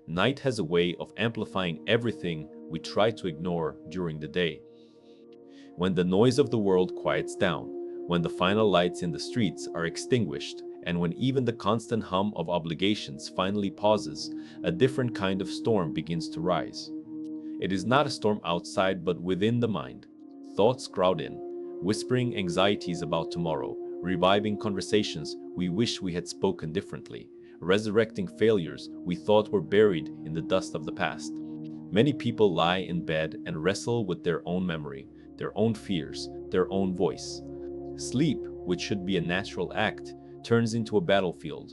Night has a way of amplifying everything we try to ignore during the day. When the noise of the world quiets down, when the final lights in the streets are extinguished, and when even the constant hum of obligations finally pauses, a different kind of storm begins to rise. It is not a storm outside but within the mind. Thoughts crowd in, whispering anxieties about tomorrow, reviving conversations we wish we had spoken differently, resurrecting failures we thought were buried in the dust of the past. Many people lie in bed and wrestle with their own memory, their own fears, their own voice. Sleep, which should be a natural act, turns into a battlefield.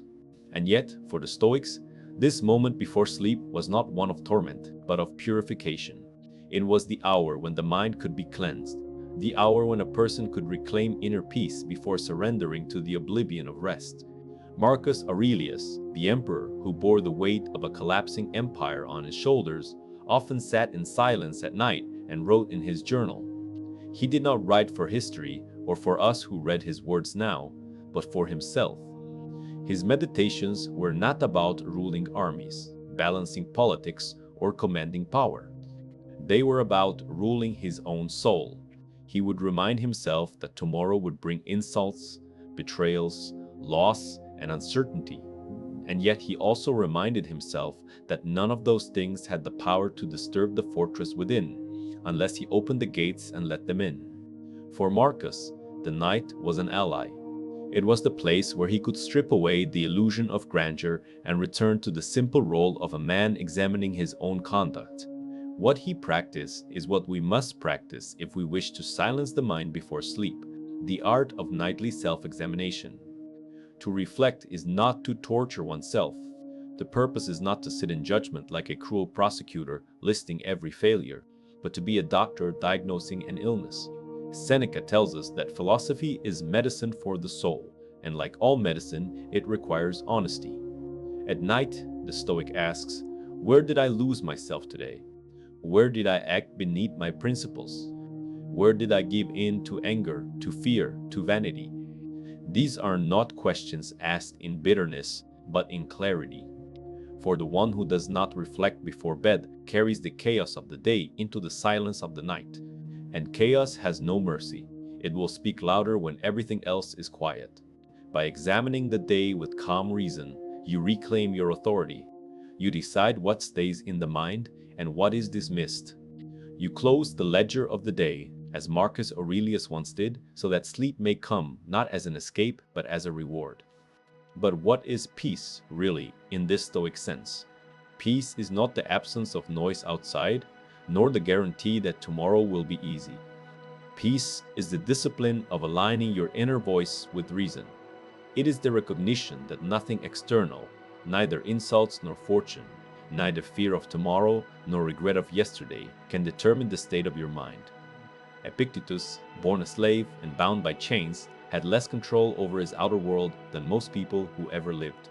And yet, for the Stoics, this moment before sleep was not one of torment, but of purification. It was the hour when the mind could be cleansed, the hour when a person could reclaim inner peace before surrendering to the oblivion of rest. Marcus Aurelius, the emperor who bore the weight of a collapsing empire on his shoulders, often sat in silence at night and wrote in his journal. He did not write for history or for us who read his words now, but for himself. His meditations were not about ruling armies, balancing politics, or commanding power. They were about ruling his own soul. He would remind himself that tomorrow would bring insults, betrayals, loss, and uncertainty. And yet he also reminded himself that none of those things had the power to disturb the fortress within, unless he opened the gates and let them in. For Marcus, the night was an ally. It was the place where he could strip away the illusion of grandeur and return to the simple role of a man examining his own conduct. What he practiced is what we must practice if we wish to silence the mind before sleep, the art of nightly self-examination. To reflect is not to torture oneself. The purpose is not to sit in judgment like a cruel prosecutor listing every failure, but to be a doctor diagnosing an illness. Seneca tells us that philosophy is medicine for the soul, and like all medicine, it requires honesty. At night, the Stoic asks, where did I lose myself today? Where did I act beneath my principles? Where did I give in to anger, to fear, to vanity? These are not questions asked in bitterness, but in clarity. For the one who does not reflect before bed carries the chaos of the day into the silence of the night. And chaos has no mercy. It will speak louder when everything else is quiet. By examining the day with calm reason, you reclaim your authority. You decide what stays in the mind and what is dismissed. You close the ledger of the day, as Marcus Aurelius once did, so that sleep may come not as an escape but as a reward. But what is peace, really, in this Stoic sense? Peace is not the absence of noise outside, nor the guarantee that tomorrow will be easy. Peace is the discipline of aligning your inner voice with reason. It is the recognition that nothing external, neither insults nor fortune, neither fear of tomorrow nor regret of yesterday, can determine the state of your mind. Epictetus, born a slave and bound by chains, had less control over his outer world than most people who ever lived.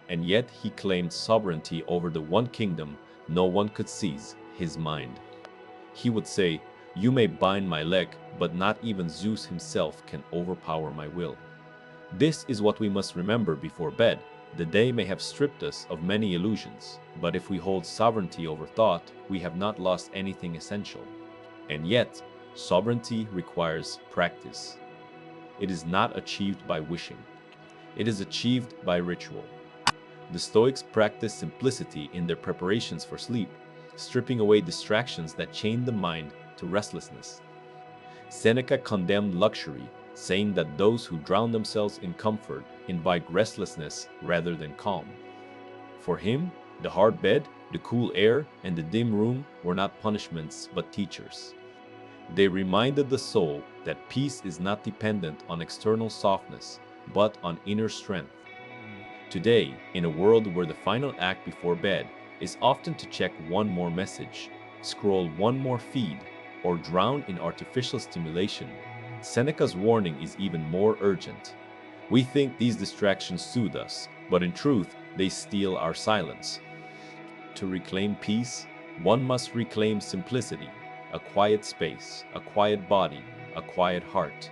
And yet he claimed sovereignty over the one kingdom no one could seize, his mind. He would say, you may bind my leg, but not even Zeus himself can overpower my will. This is what we must remember before bed. The day may have stripped us of many illusions, but if we hold sovereignty over thought, we have not lost anything essential. And yet, sovereignty requires practice. It is not achieved by wishing. It is achieved by ritual. The Stoics practiced simplicity in their preparations for sleep, stripping away distractions that chained the mind to restlessness. Seneca condemned luxury, saying that those who drown themselves in comfort invite restlessness rather than calm. For him, the hard bed, the cool air, and the dim room were not punishments but teachers. They reminded the soul that peace is not dependent on external softness, but on inner strength. Today, in a world where the final act before bed is often to check one more message, scroll one more feed, or drown in artificial stimulation, Seneca's warning is even more urgent. We think these distractions soothe us, but in truth, they steal our silence. To reclaim peace, one must reclaim simplicity, a quiet space, a quiet body, a quiet heart.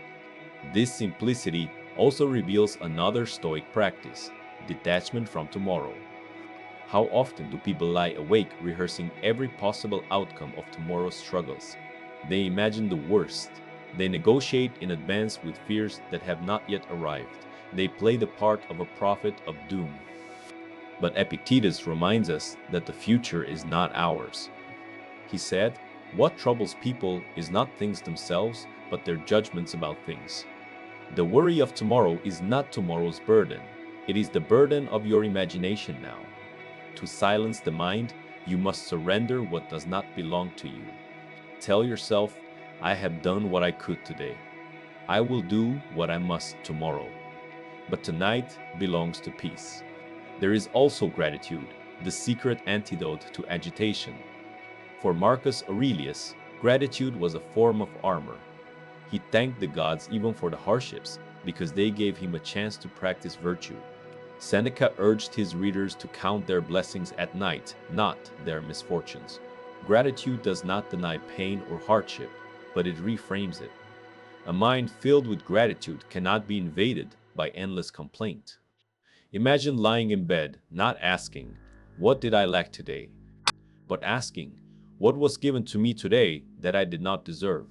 This simplicity also reveals another Stoic practice, detachment from tomorrow. How often do people lie awake rehearsing every possible outcome of tomorrow's struggles? They imagine the worst. They negotiate in advance with fears that have not yet arrived. They play the part of a prophet of doom. But Epictetus reminds us that the future is not ours. He said, "What troubles people is not things themselves, but their judgments about things." The worry of tomorrow is not tomorrow's burden. It is the burden of your imagination now. To silence the mind, you must surrender what does not belong to you. Tell yourself, "I have done what I could today. I will do what I must tomorrow." But tonight belongs to peace. There is also gratitude, the secret antidote to agitation. For Marcus Aurelius, gratitude was a form of armor. He thanked the gods even for the hardships, because they gave him a chance to practice virtue. Seneca urged his readers to count their blessings at night, not their misfortunes. Gratitude does not deny pain or hardship, but it reframes it. A mind filled with gratitude cannot be invaded by endless complaint. Imagine lying in bed, not asking, "What did I lack today?" but asking, "What was given to me today that I did not deserve?"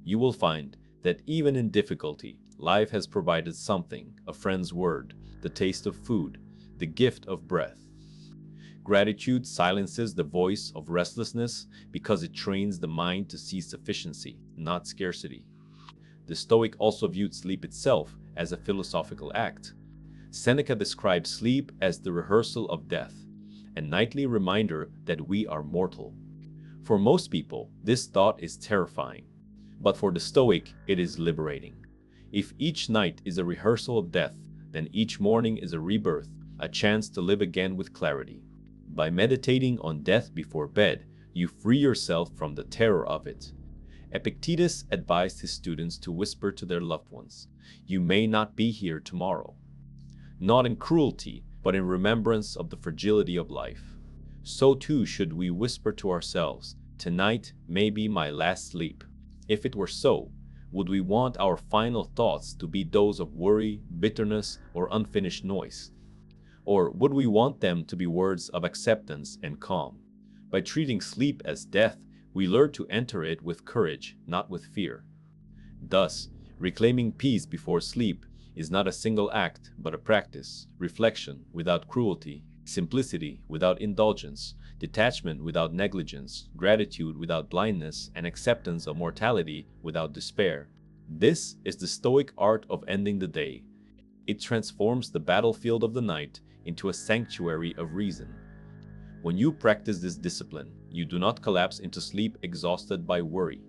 You will find that even in difficulty, life has provided something: a friend's word, the taste of food, the gift of breath. Gratitude silences the voice of restlessness because it trains the mind to see sufficiency, not scarcity. The Stoic also viewed sleep itself as a philosophical act. Seneca describes sleep as the rehearsal of death, a nightly reminder that we are mortal. For most people, this thought is terrifying, but for the Stoic, it is liberating. If each night is a rehearsal of death, then each morning is a rebirth, a chance to live again with clarity. By meditating on death before bed, you free yourself from the terror of it. Epictetus advised his students to whisper to their loved ones, "You may not be here tomorrow." Not in cruelty, but in remembrance of the fragility of life. So too should we whisper to ourselves, "Tonight may be my last sleep." If it were so, would we want our final thoughts to be those of worry, bitterness, or unfinished noise? Or would we want them to be words of acceptance and calm? By treating sleep as death, we learn to enter it with courage, not with fear. Thus, reclaiming peace before sleep is not a single act, but a practice: reflection without cruelty, simplicity without indulgence, detachment without negligence, gratitude without blindness, and acceptance of mortality without despair. This is the Stoic art of ending the day. It transforms the battlefield of the night into a sanctuary of reason. When you practice this discipline, you do not collapse into sleep exhausted by worry.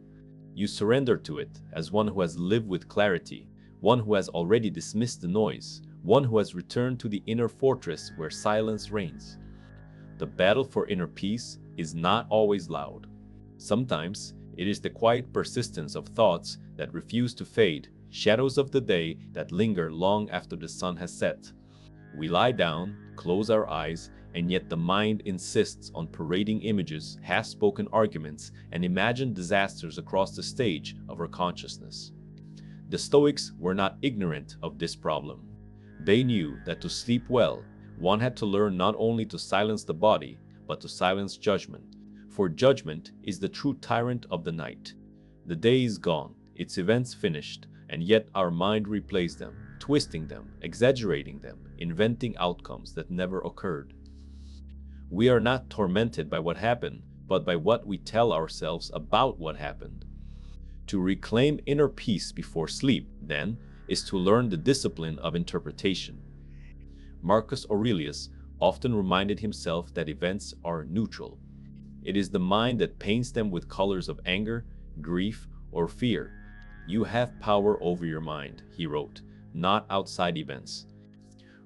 You surrender to it as one who has lived with clarity, one who has already dismissed the noise, one who has returned to the inner fortress where silence reigns. The battle for inner peace is not always loud. Sometimes it is the quiet persistence of thoughts that refuse to fade, shadows of the day that linger long after the sun has set. We lie down, close our eyes, and yet the mind insists on parading images, half-spoken arguments, and imagined disasters across the stage of our consciousness. The Stoics were not ignorant of this problem. They knew that to sleep well, one had to learn not only to silence the body, but to silence judgment. For judgment is the true tyrant of the night. The day is gone, its events finished, and yet our mind replays them, twisting them, exaggerating them, inventing outcomes that never occurred. We are not tormented by what happened, but by what we tell ourselves about what happened. To reclaim inner peace before sleep, then, is to learn the discipline of interpretation. Marcus Aurelius often reminded himself that events are neutral. It is the mind that paints them with colors of anger, grief, or fear. You have power over your mind, he wrote, not outside events.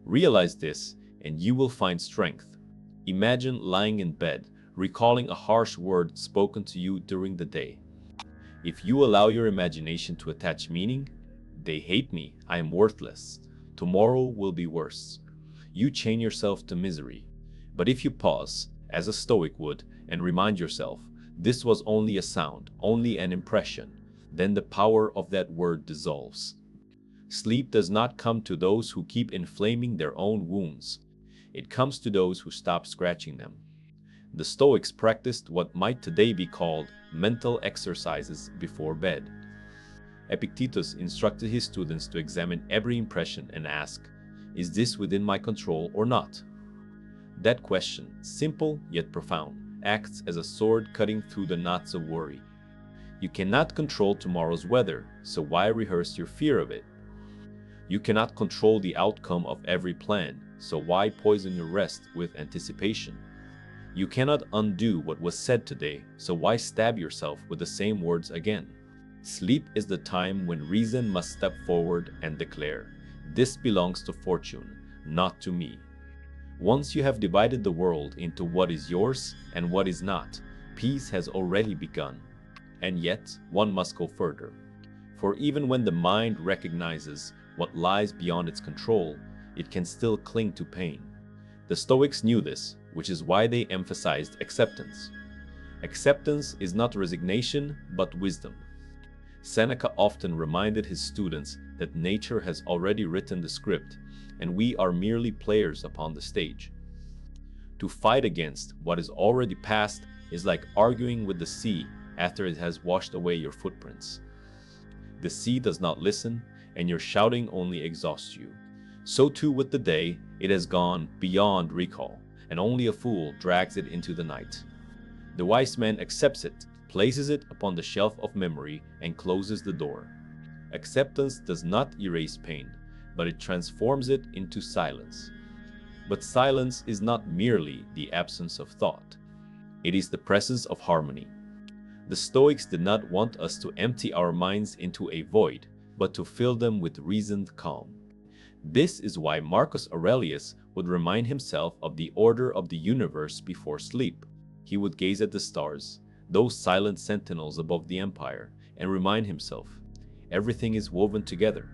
Realize this, and you will find strength. Imagine lying in bed, recalling a harsh word spoken to you during the day. If you allow your imagination to attach meaning, "They hate me, I am worthless. Tomorrow will be worse." You chain yourself to misery. But if you pause, as a Stoic would, and remind yourself, "This was only a sound, only an impression," then the power of that word dissolves. Sleep does not come to those who keep inflaming their own wounds. It comes to those who stop scratching them. The Stoics practiced what might today be called mental exercises before bed. Epictetus instructed his students to examine every impression and ask, "Is this within my control or not?" That question, simple yet profound, acts as a sword cutting through the knots of worry. You cannot control tomorrow's weather, so why rehearse your fear of it? You cannot control the outcome of every plan, so why poison your rest with anticipation? You cannot undo what was said today, so why stab yourself with the same words again? Sleep is the time when reason must step forward and declare, "This belongs to fortune, not to me." Once you have divided the world into what is yours and what is not, peace has already begun. And yet, one must go further. For even when the mind recognizes what lies beyond its control, it can still cling to pain. The Stoics knew this, which is why they emphasized acceptance. Acceptance is not resignation, but wisdom. Seneca often reminded his students that nature has already written the script, and we are merely players upon the stage. To fight against what is already past is like arguing with the sea after it has washed away your footprints. The sea does not listen, and your shouting only exhausts you. So too with the day, it has gone beyond recall, and only a fool drags it into the night. The wise man accepts it, places it upon the shelf of memory, and closes the door. Acceptance does not erase pain, but it transforms it into silence. But silence is not merely the absence of thought. It is the presence of harmony. The Stoics did not want us to empty our minds into a void, but to fill them with reasoned calm. This is why Marcus Aurelius would remind himself of the order of the universe before sleep. He would gaze at the stars, those silent sentinels above the empire, and remind himself, everything is woven together.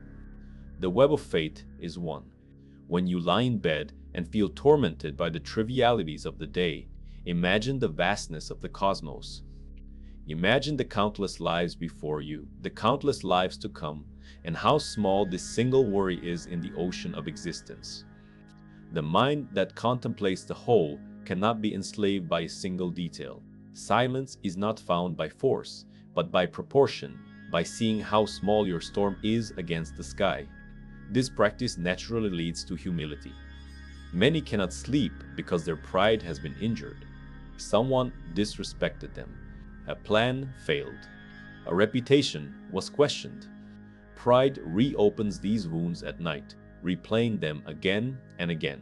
The web of fate is one. When you lie in bed and feel tormented by the trivialities of the day, imagine the vastness of the cosmos. Imagine the countless lives before you, the countless lives to come, and how small this single worry is in the ocean of existence. The mind that contemplates the whole cannot be enslaved by a single detail. Silence is not found by force, but by proportion, by seeing how small your storm is against the sky. This practice naturally leads to humility. Many cannot sleep because their pride has been injured. Someone disrespected them. A plan failed. A reputation was questioned. Pride reopens these wounds at night, replaying them again and again.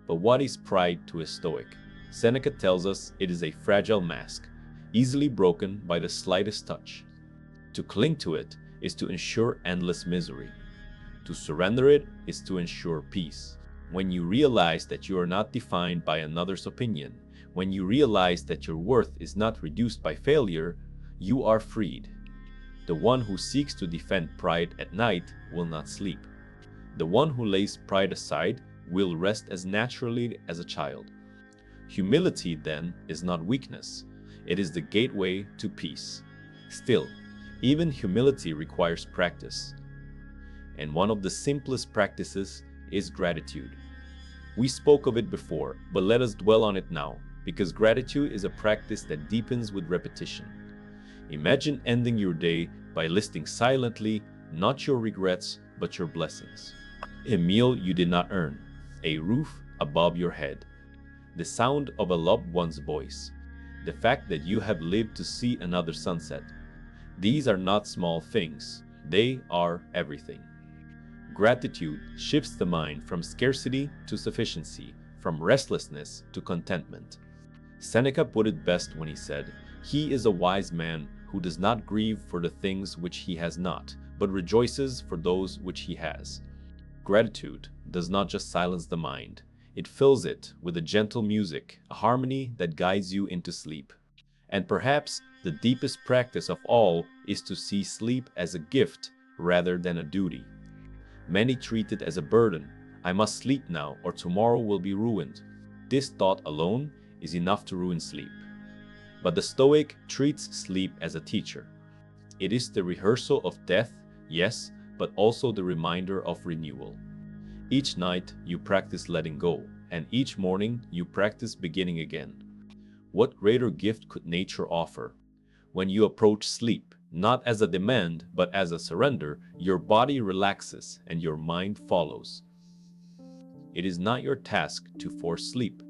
But what is pride to a Stoic? Seneca tells us it is a fragile mask, easily broken by the slightest touch. To cling to it is to ensure endless misery. To surrender it is to ensure peace. When you realize that you are not defined by another's opinion, when you realize that your worth is not reduced by failure, you are freed. The one who seeks to defend pride at night will not sleep. The one who lays pride aside will rest as naturally as a child. Humility, then, is not weakness. It is the gateway to peace. Still, even humility requires practice. And one of the simplest practices is gratitude. We spoke of it before, but let us dwell on it now, because gratitude is a practice that deepens with repetition. Imagine ending your day by listing silently not your regrets, but your blessings. A meal you did not earn, a roof above your head, the sound of a loved one's voice, the fact that you have lived to see another sunset. These are not small things, they are everything. Gratitude shifts the mind from scarcity to sufficiency, from restlessness to contentment. Seneca put it best when he said, "He is a wise man who does not grieve for the things which he has not, but rejoices for those which he has." Gratitude does not just silence the mind. It fills it with a gentle music, a harmony that guides you into sleep. And perhaps the deepest practice of all is to see sleep as a gift rather than a duty. Many treat it as a burden. I must sleep now or tomorrow will be ruined. This thought alone is enough to ruin sleep. But the Stoic treats sleep as a teacher. It is the rehearsal of death, yes, but also the reminder of renewal. Each night you practice letting go, and each morning you practice beginning again. What greater gift could nature offer? When you approach sleep, not as a demand but as a surrender, your body relaxes and your mind follows. It is not your task to force sleep.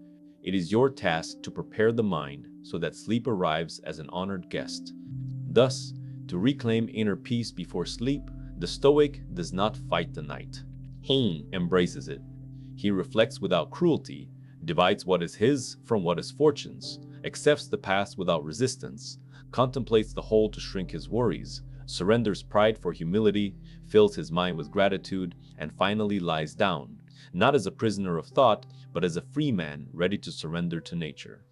It is your task to prepare the mind so that sleep arrives as an honored guest. Thus, to reclaim inner peace before sleep, the Stoic does not fight the night. He embraces it. He reflects without cruelty, divides what is his from what is fortune's, accepts the past without resistance, contemplates the whole to shrink his worries, surrenders pride for humility, fills his mind with gratitude, and finally lies down, not as a prisoner of thought, but as a free man ready to surrender to nature.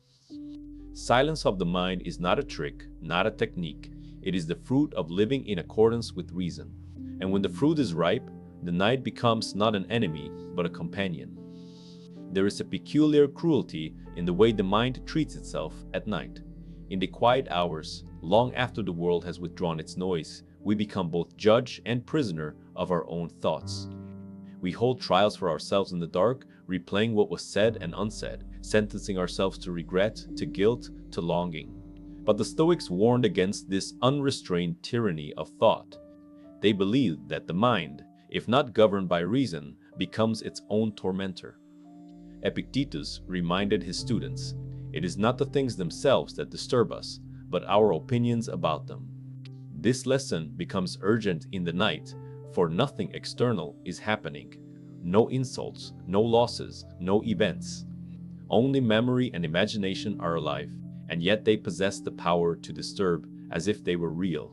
Silence of the mind is not a trick, not a technique. It is the fruit of living in accordance with reason. And when the fruit is ripe, the night becomes not an enemy, but a companion. There is a peculiar cruelty in the way the mind treats itself at night. In the quiet hours, long after the world has withdrawn its noise, we become both judge and prisoner of our own thoughts. We hold trials for ourselves in the dark, replaying what was said and unsaid, sentencing ourselves to regret, to guilt, to longing. But the Stoics warned against this unrestrained tyranny of thought. They believed that the mind, if not governed by reason, becomes its own tormentor. Epictetus reminded his students, "It is not the things themselves that disturb us, but our opinions about them." This lesson becomes urgent in the night, for nothing external is happening. No insults, no losses, no events. Only memory and imagination are alive, and yet they possess the power to disturb as if they were real.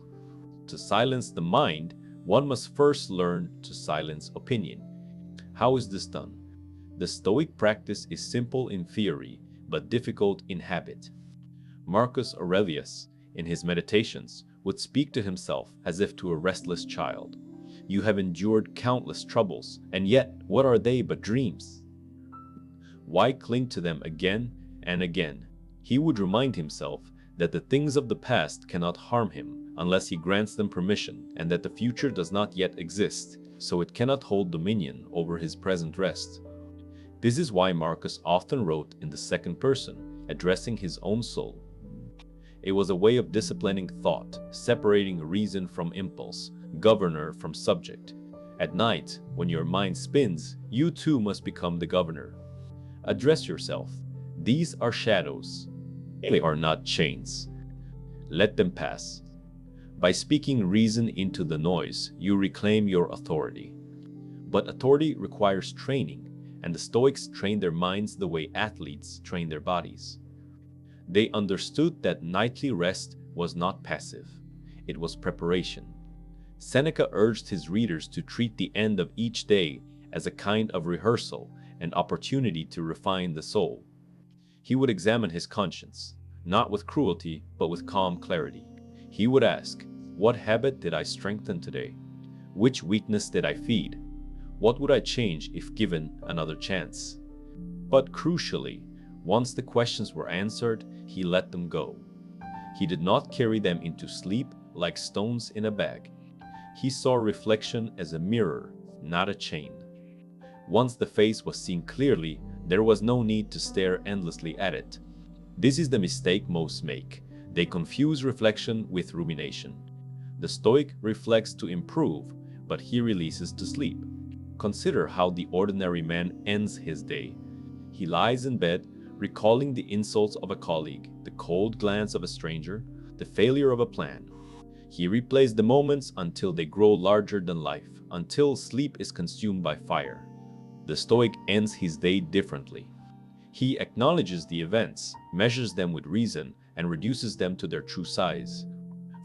To silence the mind, one must first learn to silence opinion. How is this done? The Stoic practice is simple in theory, but difficult in habit. Marcus Aurelius, in his Meditations, would speak to himself as if to a restless child. "You have endured countless troubles, and yet what are they but dreams? Why cling to them again and again?" He would remind himself that the things of the past cannot harm him unless he grants them permission, and that the future does not yet exist, so it cannot hold dominion over his present rest. This is why Marcus often wrote in the second person, addressing his own soul. It was a way of disciplining thought, separating reason from impulse, governor from subject. At night, when your mind spins, you too must become the governor. Address yourself. These are shadows. They are not chains. Let them pass. By speaking reason into the noise, you reclaim your authority. But authority requires training, and the Stoics trained their minds the way athletes train their bodies. They understood that nightly rest was not passive. It was preparation. Seneca urged his readers to treat the end of each day as a kind of rehearsal, an opportunity to refine the soul. He would examine his conscience, not with cruelty, but with calm clarity. He would ask, "What habit did I strengthen today? Which weakness did I feed? What would I change if given another chance?" But crucially, once the questions were answered, he let them go. He did not carry them into sleep like stones in a bag. He saw reflection as a mirror, not a chain. Once the face was seen clearly, there was no need to stare endlessly at it. This is the mistake most make. They confuse reflection with rumination. The Stoic reflects to improve, but he releases to sleep. Consider how the ordinary man ends his day. He lies in bed, recalling the insults of a colleague, the cold glance of a stranger, the failure of a plan. He replays the moments until they grow larger than life, until sleep is consumed by fire. The Stoic ends his day differently. He acknowledges the events, measures them with reason, and reduces them to their true size.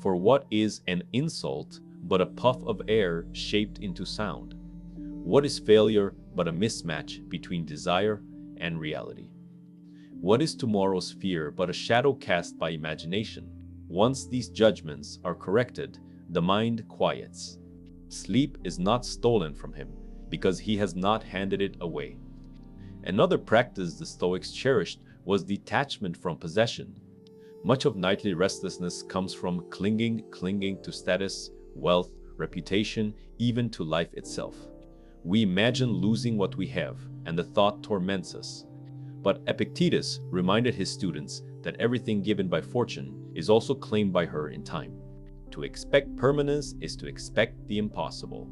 For what is an insult but a puff of air shaped into sound? What is failure but a mismatch between desire and reality? What is tomorrow's fear but a shadow cast by imagination? Once these judgments are corrected, the mind quiets. Sleep is not stolen from him, because he has not handed it away. Another practice the Stoics cherished was detachment from possession. Much of nightly restlessness comes from clinging to status, wealth, reputation, even to life itself. We imagine losing what we have, and the thought torments us. But Epictetus reminded his students that everything given by fortune is also claimed by her in time. To expect permanence is to expect the impossible.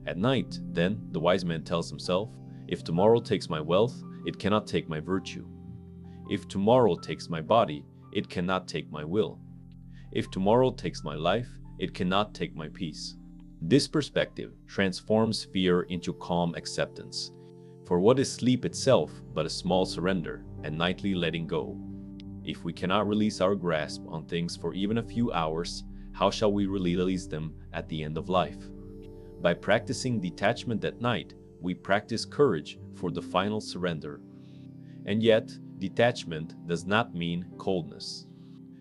At night, then, the wise man tells himself, if tomorrow takes my wealth, it cannot take my virtue. If tomorrow takes my body, it cannot take my will. If tomorrow takes my life, it cannot take my peace. This perspective transforms fear into calm acceptance. For what is sleep itself but a small surrender and nightly letting go? If we cannot release our grasp on things for even a few hours, how shall we release them at the end of life? By practicing detachment at night, we practice courage for the final surrender. And yet, detachment does not mean coldness.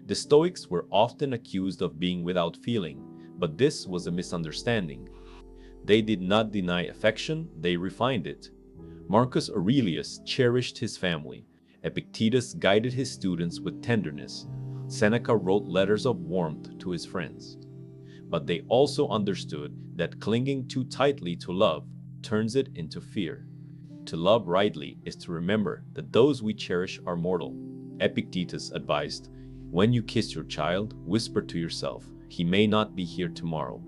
The Stoics were often accused of being without feeling, but this was a misunderstanding. They did not deny affection, they refined it. Marcus Aurelius cherished his family. Epictetus guided his students with tenderness. Seneca wrote letters of warmth to his friends. But they also understood that clinging too tightly to love turns it into fear. To love rightly is to remember that those we cherish are mortal. Epictetus advised, when you kiss your child, whisper to yourself, he may not be here tomorrow.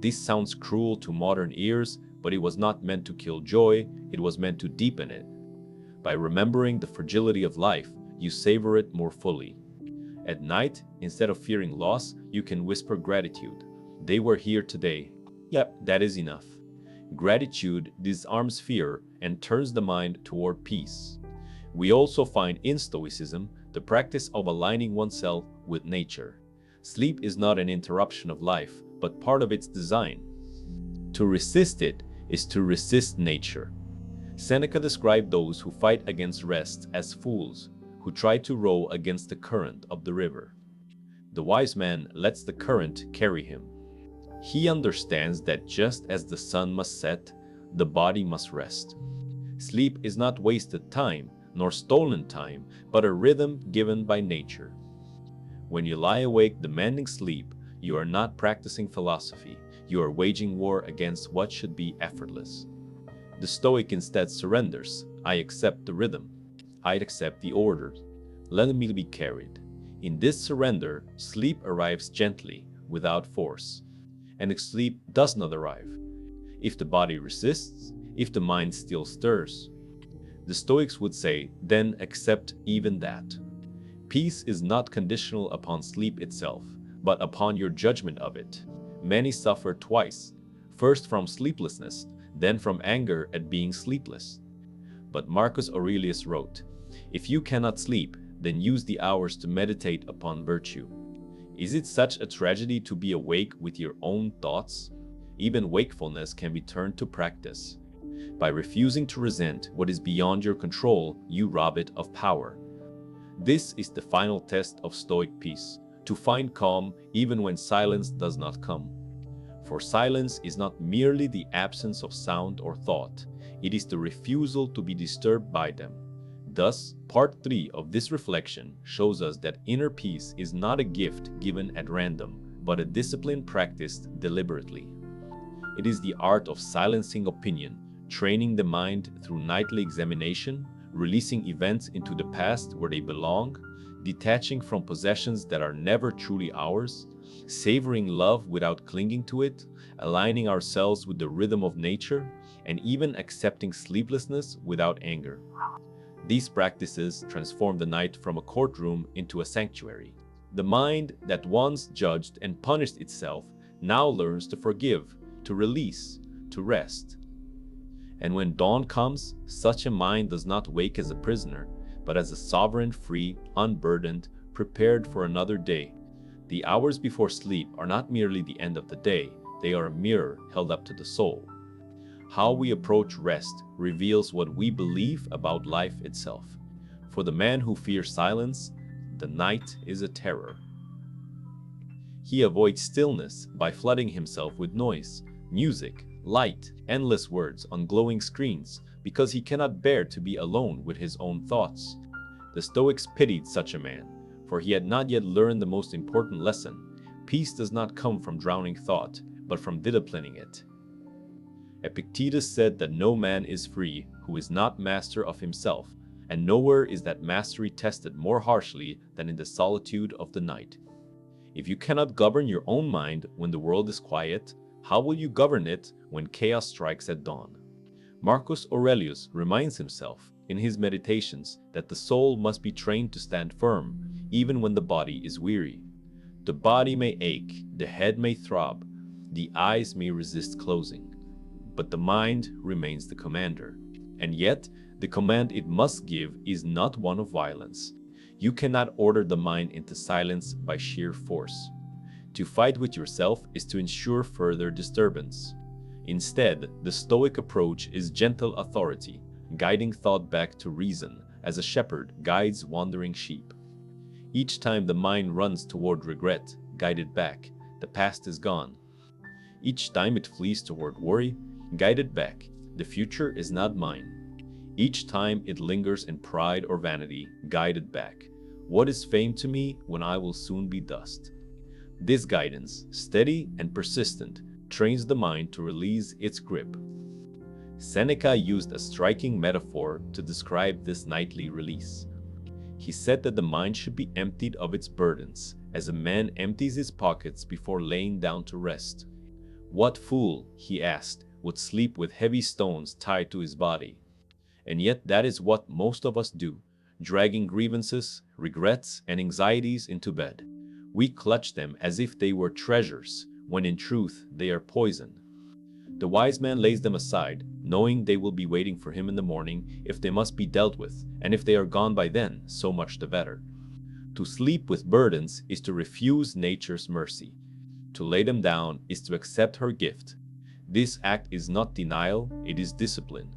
This sounds cruel to modern ears, but it was not meant to kill joy, it was meant to deepen it. By remembering the fragility of life, you savor it more fully. At night, instead of fearing loss, you can whisper gratitude. They were here today. Yep, that is enough. Gratitude disarms fear and turns the mind toward peace. We also find in Stoicism the practice of aligning oneself with nature. Sleep is not an interruption of life, but part of its design. To resist it is to resist nature. Seneca described those who fight against rest as fools, who try to row against the current of the river. The wise man lets the current carry him. He understands that just as the sun must set, the body must rest. Sleep is not wasted time, nor stolen time, but a rhythm given by nature. When you lie awake demanding sleep, you are not practicing philosophy, you are waging war against what should be effortless. The Stoic instead surrenders. I accept the rhythm. I accept the orders. Let me be carried. In this surrender, sleep arrives gently, without force. And sleep does not arrive. If the body resists, if the mind still stirs. The Stoics would say, then accept even that. Peace is not conditional upon sleep itself, but upon your judgment of it. Many suffer twice, first from sleeplessness, then from anger at being sleepless. But Marcus Aurelius wrote, if you cannot sleep, then use the hours to meditate upon virtue. Is it such a tragedy to be awake with your own thoughts? Even wakefulness can be turned to practice. By refusing to resent what is beyond your control, you rob it of power. This is the final test of Stoic peace, to find calm even when silence does not come. For silence is not merely the absence of sound or thought, it is the refusal to be disturbed by them. Thus, part 3 of this reflection shows us that inner peace is not a gift given at random, but a discipline practiced deliberately. It is the art of silencing opinion, training the mind through nightly examination, releasing events into the past where they belong, detaching from possessions that are never truly ours, savoring love without clinging to it, aligning ourselves with the rhythm of nature, and even accepting sleeplessness without anger. These practices transform the night from a courtroom into a sanctuary. The mind that once judged and punished itself now learns to forgive, to release, to rest. And when dawn comes, such a mind does not wake as a prisoner, but as a sovereign, free, unburdened, prepared for another day. The hours before sleep are not merely the end of the day, they are a mirror held up to the soul. How we approach rest reveals what we believe about life itself. For the man who fears silence, the night is a terror. He avoids stillness by flooding himself with noise, music, light, endless words on glowing screens, because he cannot bear to be alone with his own thoughts. The Stoics pitied such a man, for he had not yet learned the most important lesson. Peace does not come from drowning thought, but from disciplining it. Epictetus said that no man is free who is not master of himself, and nowhere is that mastery tested more harshly than in the solitude of the night. If you cannot govern your own mind when the world is quiet, how will you govern it when chaos strikes at dawn? Marcus Aurelius reminds himself in his meditations that the soul must be trained to stand firm, even when the body is weary. The body may ache, the head may throb, the eyes may resist closing, but the mind remains the commander. And yet, the command it must give is not one of violence. You cannot order the mind into silence by sheer force. To fight with yourself is to ensure further disturbance. Instead, the Stoic approach is gentle authority, guiding thought back to reason as a shepherd guides wandering sheep. Each time the mind runs toward regret, guided back, the past is gone. Each time it flees toward worry, guided back, the future is not mine. Each time it lingers in pride or vanity, guided back, what is fame to me when I will soon be dust? This guidance, steady and persistent, trains the mind to release its grip. Seneca used a striking metaphor to describe this nightly release. He said that the mind should be emptied of its burdens, as a man empties his pockets before laying down to rest. What fool, he asked, would sleep with heavy stones tied to his body? And yet that is what most of us do, dragging grievances, regrets, and anxieties into bed. We clutch them as if they were treasures, when in truth they are poison. The wise man lays them aside, knowing they will be waiting for him in the morning if they must be dealt with, and if they are gone by then, so much the better. To sleep with burdens is to refuse nature's mercy. To lay them down is to accept her gift. This act is not denial, it is discipline.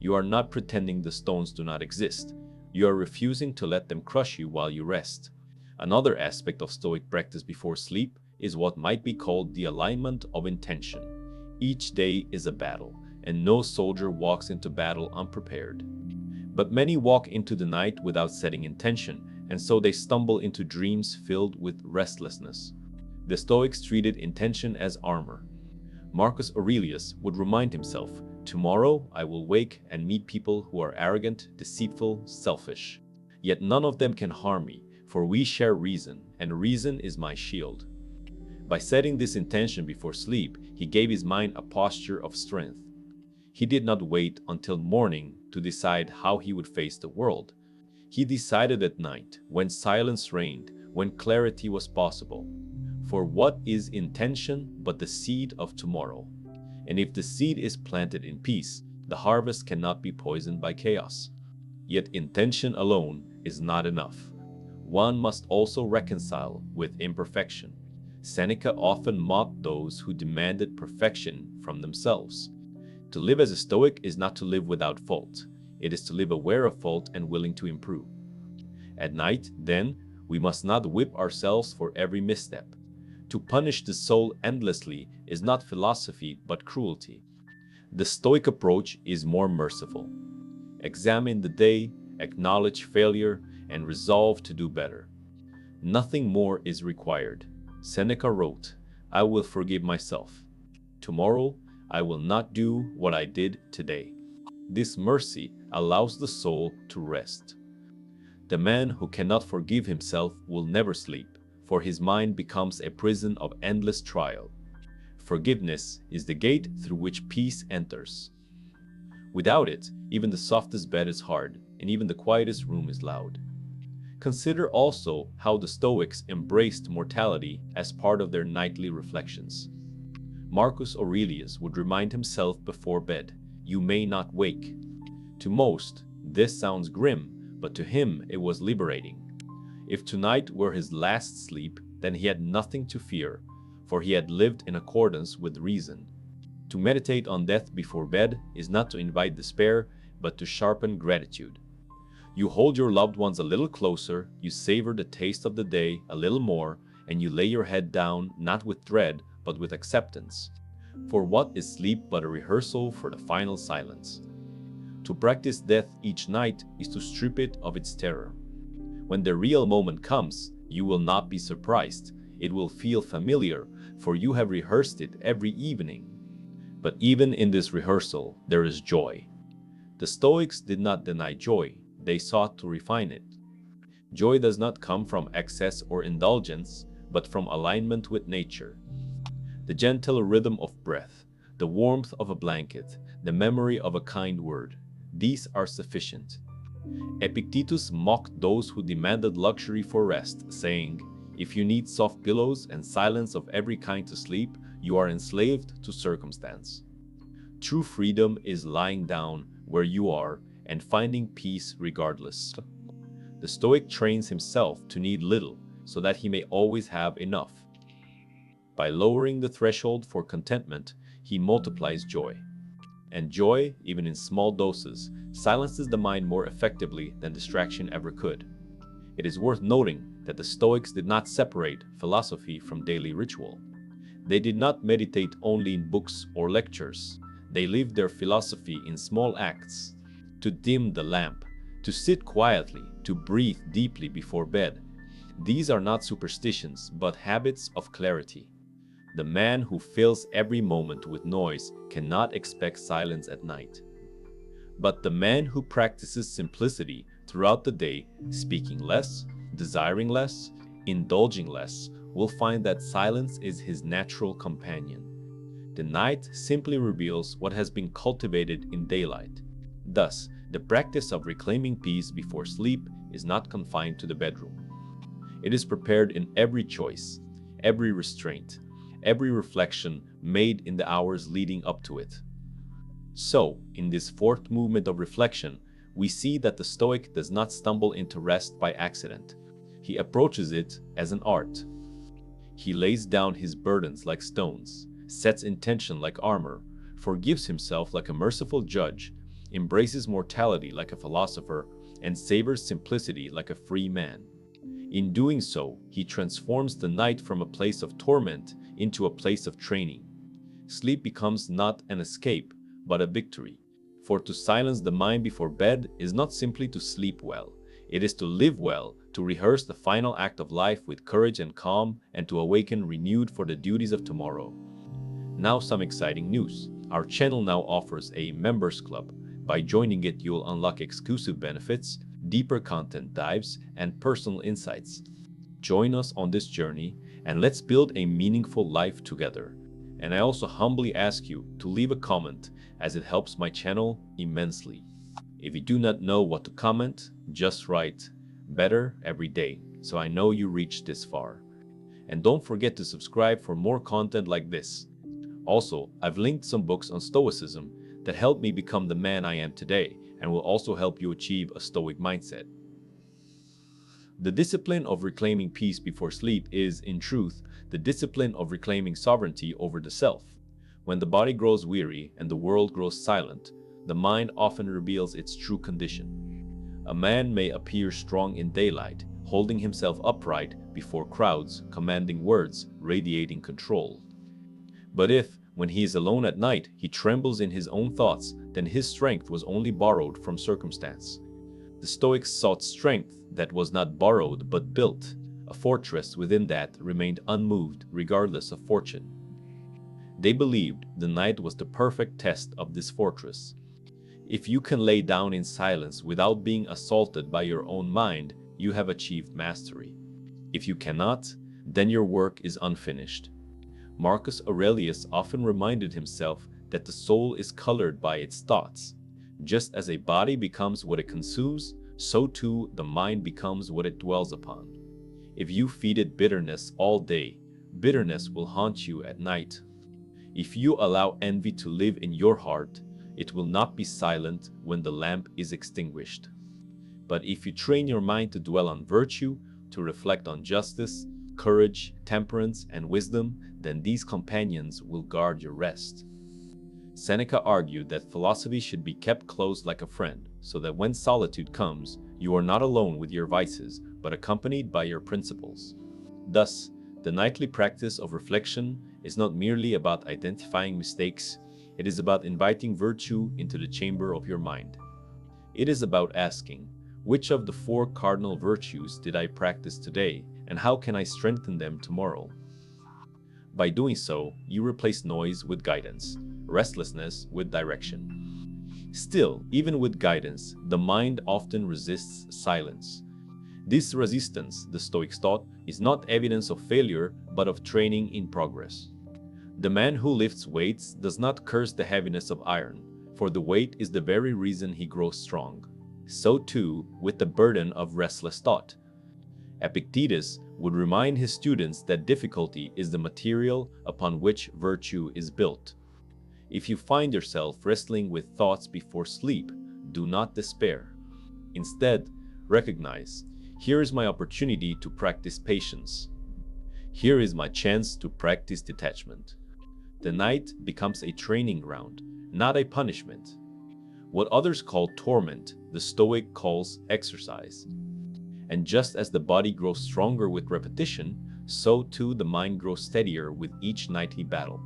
You are not pretending the stones do not exist. You are refusing to let them crush you while you rest. Another aspect of Stoic practice before sleep is what might be called the alignment of intention. Each day is a battle, and no soldier walks into battle unprepared. But many walk into the night without setting intention, and so they stumble into dreams filled with restlessness. The Stoics treated intention as armor. Marcus Aurelius would remind himself, "Tomorrow I will wake and meet people who are arrogant, deceitful, selfish. Yet none of them can harm me, for we share reason, and reason is my shield." By setting this intention before sleep, he gave his mind a posture of strength. He did not wait until morning to decide how he would face the world. He decided at night, when silence reigned, when clarity was possible. For what is intention but the seed of tomorrow? And if the seed is planted in peace, the harvest cannot be poisoned by chaos. Yet intention alone is not enough. One must also reconcile with imperfection. Seneca often mocked those who demanded perfection from themselves. To live as a Stoic is not to live without fault. It is to live aware of fault and willing to improve. At night, then, we must not whip ourselves for every misstep. To punish the soul endlessly is not philosophy but cruelty. The Stoic approach is more merciful. Examine the day, acknowledge failure, and resolve to do better. Nothing more is required. Seneca wrote, "I will forgive myself. Tomorrow, I will not do what I did today." This mercy allows the soul to rest. The man who cannot forgive himself will never sleep, for his mind becomes a prison of endless trial. Forgiveness is the gate through which peace enters. Without it, even the softest bed is hard, and even the quietest room is loud. Consider also how the Stoics embraced mortality as part of their nightly reflections. Marcus Aurelius would remind himself before bed, "You may not wake." To most, this sounds grim, but to him it was liberating. If tonight were his last sleep, then he had nothing to fear, for he had lived in accordance with reason. To meditate on death before bed is not to invite despair, but to sharpen gratitude. You hold your loved ones a little closer, you savor the taste of the day a little more, and you lay your head down not with dread, but with acceptance. For what is sleep but a rehearsal for the final silence? To practice death each night is to strip it of its terror. When the real moment comes, you will not be surprised. It will feel familiar, for you have rehearsed it every evening. But even in this rehearsal, there is joy. The Stoics did not deny joy, they sought to refine it. Joy does not come from excess or indulgence, but from alignment with nature. The gentle rhythm of breath, the warmth of a blanket, the memory of a kind word, these are sufficient. Epictetus mocked those who demanded luxury for rest, saying, "If you need soft pillows and silence of every kind to sleep, you are enslaved to circumstance." True freedom is lying down where you are and finding peace regardless. The Stoic trains himself to need little so that he may always have enough. By lowering the threshold for contentment, he multiplies joy. And joy, even in small doses, silences the mind more effectively than distraction ever could. It is worth noting that the Stoics did not separate philosophy from daily ritual. They did not meditate only in books or lectures. They lived their philosophy in small acts. To dim the lamp, to sit quietly, to breathe deeply before bed. These are not superstitions, but habits of clarity. The man who fills every moment with noise cannot expect silence at night. But the man who practices simplicity throughout the day, speaking less, desiring less, indulging less, will find that silence is his natural companion. The night simply reveals what has been cultivated in daylight. Thus, the practice of reclaiming peace before sleep is not confined to the bedroom. It is prepared in every choice, every restraint, every reflection made in the hours leading up to it. So, in this fourth movement of reflection, we see that the Stoic does not stumble into rest by accident. He approaches it as an art. He lays down his burdens like stones, sets intention like armor, forgives himself like a merciful judge, embraces mortality like a philosopher, and savors simplicity like a free man. In doing so, he transforms the night from a place of torment into a place of training. Sleep becomes not an escape, but a victory. For to silence the mind before bed is not simply to sleep well. It is to live well, to rehearse the final act of life with courage and calm, and to awaken renewed for the duties of tomorrow. Now some exciting news. Our channel now offers a members club. By joining it, you'll unlock exclusive benefits, deeper content dives, and personal insights. Join us on this journey, and let's build a meaningful life together. And I also humbly ask you to leave a comment, as it helps my channel immensely. If you do not know what to comment, just write "better every day" so I know you reached this far. And don't forget to subscribe for more content like this. Also, I've linked some books on Stoicism that helped me become the man I am today and will also help you achieve a Stoic mindset. The discipline of reclaiming peace before sleep is, in truth, the discipline of reclaiming sovereignty over the self. When the body grows weary and the world grows silent, the mind often reveals its true condition. A man may appear strong in daylight, holding himself upright before crowds, commanding words, radiating control. But if, when he is alone at night, he trembles in his own thoughts, then his strength was only borrowed from circumstance. The Stoics sought strength that was not borrowed but built. A fortress within that remained unmoved regardless of fortune. They believed the night was the perfect test of this fortress. If you can lay down in silence without being assaulted by your own mind, you have achieved mastery. If you cannot, then your work is unfinished. Marcus Aurelius often reminded himself that the soul is colored by its thoughts. Just as a body becomes what it consumes, so too the mind becomes what it dwells upon. If you feed it bitterness all day, bitterness will haunt you at night. If you allow envy to live in your heart, it will not be silent when the lamp is extinguished. But if you train your mind to dwell on virtue, to reflect on justice, courage, temperance, and wisdom, then these companions will guard your rest. Seneca argued that philosophy should be kept close like a friend, so that when solitude comes, you are not alone with your vices, but accompanied by your principles. Thus, the nightly practice of reflection is not merely about identifying mistakes, it is about inviting virtue into the chamber of your mind. It is about asking, which of the 4 cardinal virtues did I practice today, and how can I strengthen them tomorrow? By doing so, you replace noise with guidance, restlessness with direction. Still, even with guidance, the mind often resists silence. This resistance, the Stoics taught, is not evidence of failure, but of training in progress. The man who lifts weights does not curse the heaviness of iron, for the weight is the very reason he grows strong. So too with the burden of restless thought. Epictetus would remind his students that difficulty is the material upon which virtue is built. If you find yourself wrestling with thoughts before sleep, do not despair. Instead, recognize, here is my opportunity to practice patience. Here is my chance to practice detachment. The night becomes a training ground, not a punishment. What others call torment, the Stoic calls exercise. And just as the body grows stronger with repetition, so too the mind grows steadier with each nightly battle.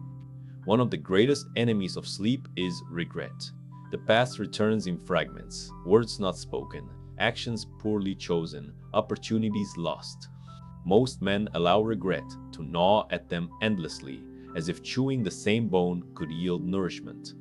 One of the greatest enemies of sleep is regret. The past returns in fragments, words not spoken, actions poorly chosen, opportunities lost. Most men allow regret to gnaw at them endlessly, as if chewing the same bone could yield nourishment.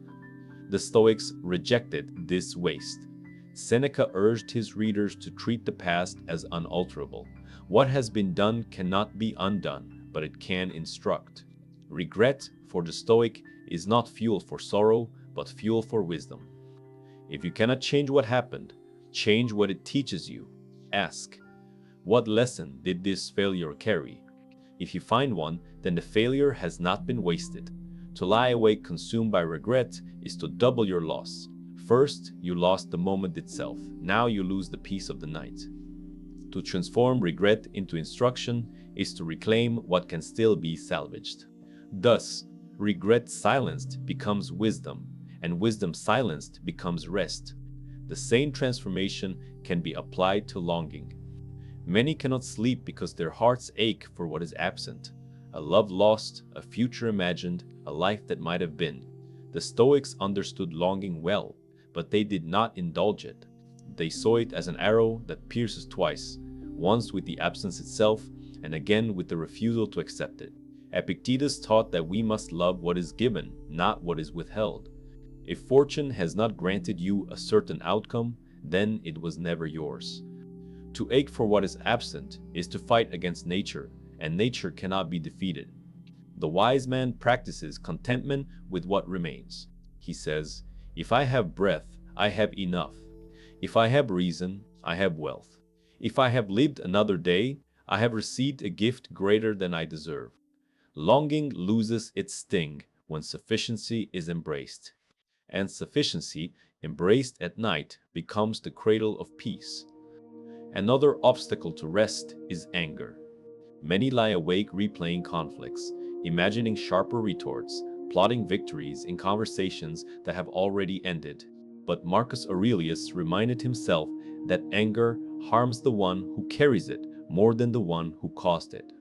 The Stoics rejected this waste. Seneca urged his readers to treat the past as unalterable. What has been done cannot be undone, but it can instruct. Regret, for the Stoic, is not fuel for sorrow, but fuel for wisdom. If you cannot change what happened, change what it teaches you. Ask, what lesson did this failure carry? If you find one, then the failure has not been wasted. To lie awake consumed by regret is to double your loss. First, you lost the moment itself. Now you lose the peace of the night. To transform regret into instruction is to reclaim what can still be salvaged. Thus, regret silenced becomes wisdom, and wisdom silenced becomes rest. The same transformation can be applied to longing. Many cannot sleep because their hearts ache for what is absent. A love lost, a future imagined, a life that might have been. The Stoics understood longing well, but they did not indulge it. They saw it as an arrow that pierces twice, once with the absence itself, and again with the refusal to accept it. Epictetus taught that we must love what is given, not what is withheld. If fortune has not granted you a certain outcome, then it was never yours. To ache for what is absent is to fight against nature, and nature cannot be defeated. The wise man practices contentment with what remains. He says, if I have breath, I have enough. If I have reason, I have wealth. If I have lived another day, I have received a gift greater than I deserve. Longing loses its sting when sufficiency is embraced. And sufficiency, embraced at night, becomes the cradle of peace. Another obstacle to rest is anger. Many lie awake replaying conflicts, imagining sharper retorts, plotting victories in conversations that have already ended. But Marcus Aurelius reminded himself that anger harms the one who carries it more than the one who caused it.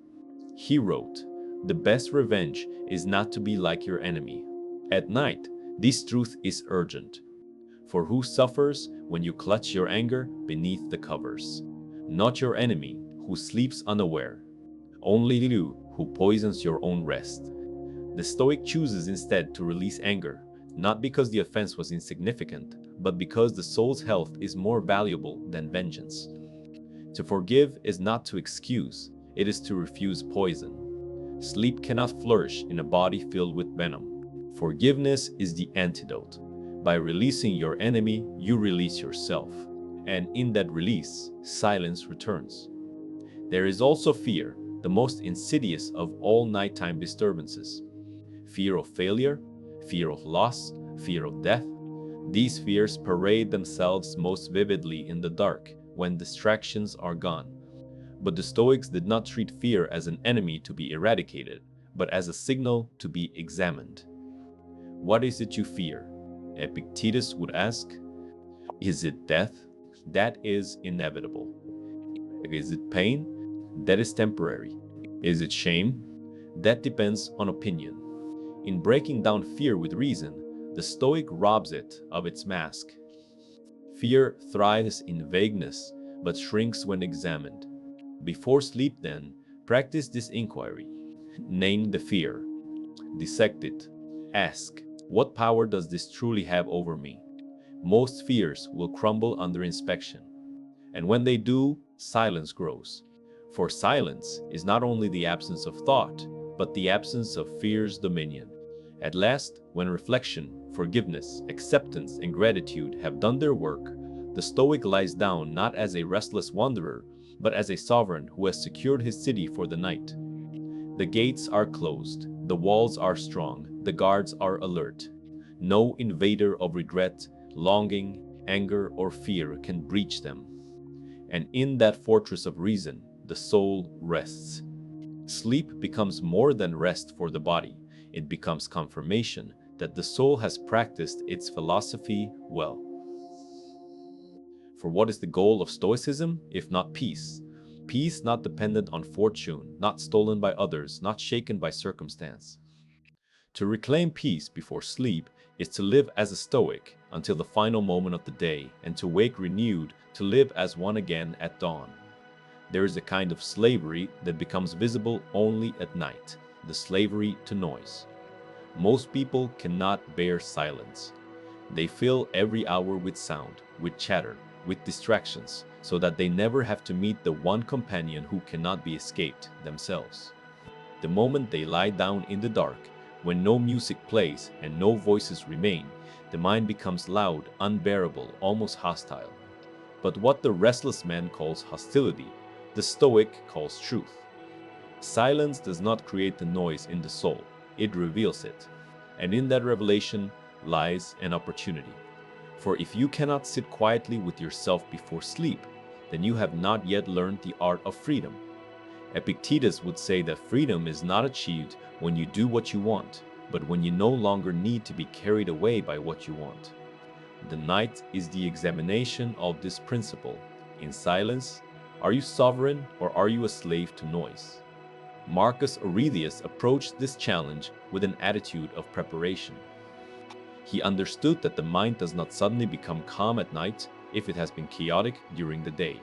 He wrote, "The best revenge is not to be like your enemy." At night, this truth is urgent. For who suffers when you clutch your anger beneath the covers? Not your enemy, who sleeps unaware. Only you, who poisons your own rest. The Stoic chooses instead to release anger, not because the offense was insignificant, but because the soul's health is more valuable than vengeance. To forgive is not to excuse, it is to refuse poison. Sleep cannot flourish in a body filled with venom. Forgiveness is the antidote. By releasing your enemy, you release yourself. And in that release, silence returns. There is also fear, the most insidious of all nighttime disturbances. Fear of failure, fear of loss, fear of death. These fears parade themselves most vividly in the dark, when distractions are gone. But the Stoics did not treat fear as an enemy to be eradicated, but as a signal to be examined. What is it you fear? Epictetus would ask. Is it death? That is inevitable. Is it pain? That is temporary. Is it shame? That depends on opinion. In breaking down fear with reason, the Stoic robs it of its mask. Fear thrives in vagueness, but shrinks when examined. Before sleep, then, practice this inquiry. Name the fear. Dissect it. Ask, What power does this truly have over me? Most fears will crumble under inspection. And when they do, silence grows. For silence is not only the absence of thought, but the absence of fear's dominion. At last, when reflection, forgiveness, acceptance, and gratitude have done their work, the Stoic lies down not as a restless wanderer, but as a sovereign who has secured his city for the night. The gates are closed, the walls are strong, the guards are alert. No invader of regret, longing, anger, or fear can breach them. And in that fortress of reason, the soul rests. Sleep becomes more than rest for the body. It becomes confirmation that the soul has practiced its philosophy well. For what is the goal of Stoicism, if not peace? Peace not dependent on fortune, not stolen by others, not shaken by circumstance. To reclaim peace before sleep is to live as a Stoic until the final moment of the day, and to wake renewed, to live as one again at dawn. There is a kind of slavery that becomes visible only at night, the slavery to noise. Most people cannot bear silence. They fill every hour with sound, with chatter, with distractions, so that they never have to meet the one companion who cannot be escaped, themselves. The moment they lie down in the dark, when no music plays and no voices remain, the mind becomes loud, unbearable, almost hostile. But what the restless man calls hostility, the Stoic calls truth. Silence does not create the noise in the soul, it reveals it. And in that revelation lies an opportunity. For if you cannot sit quietly with yourself before sleep, then you have not yet learned the art of freedom. Epictetus would say that freedom is not achieved when you do what you want, but when you no longer need to be carried away by what you want. The night is the examination of this principle. In silence, are you sovereign or are you a slave to noise? Marcus Aurelius approached this challenge with an attitude of preparation. He understood that the mind does not suddenly become calm at night if it has been chaotic during the day.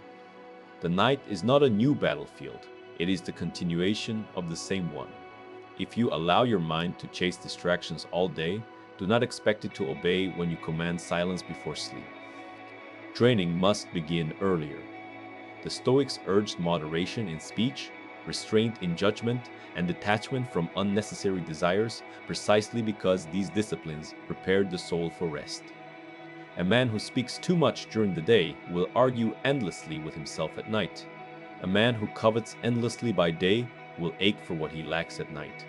The night is not a new battlefield, it is the continuation of the same one. If you allow your mind to chase distractions all day, do not expect it to obey when you command silence before sleep. Training must begin earlier. The Stoics urged moderation in speech, restraint in judgment, and detachment from unnecessary desires precisely because these disciplines prepared the soul for rest. A man who speaks too much during the day will argue endlessly with himself at night. A man who covets endlessly by day will ache for what he lacks at night.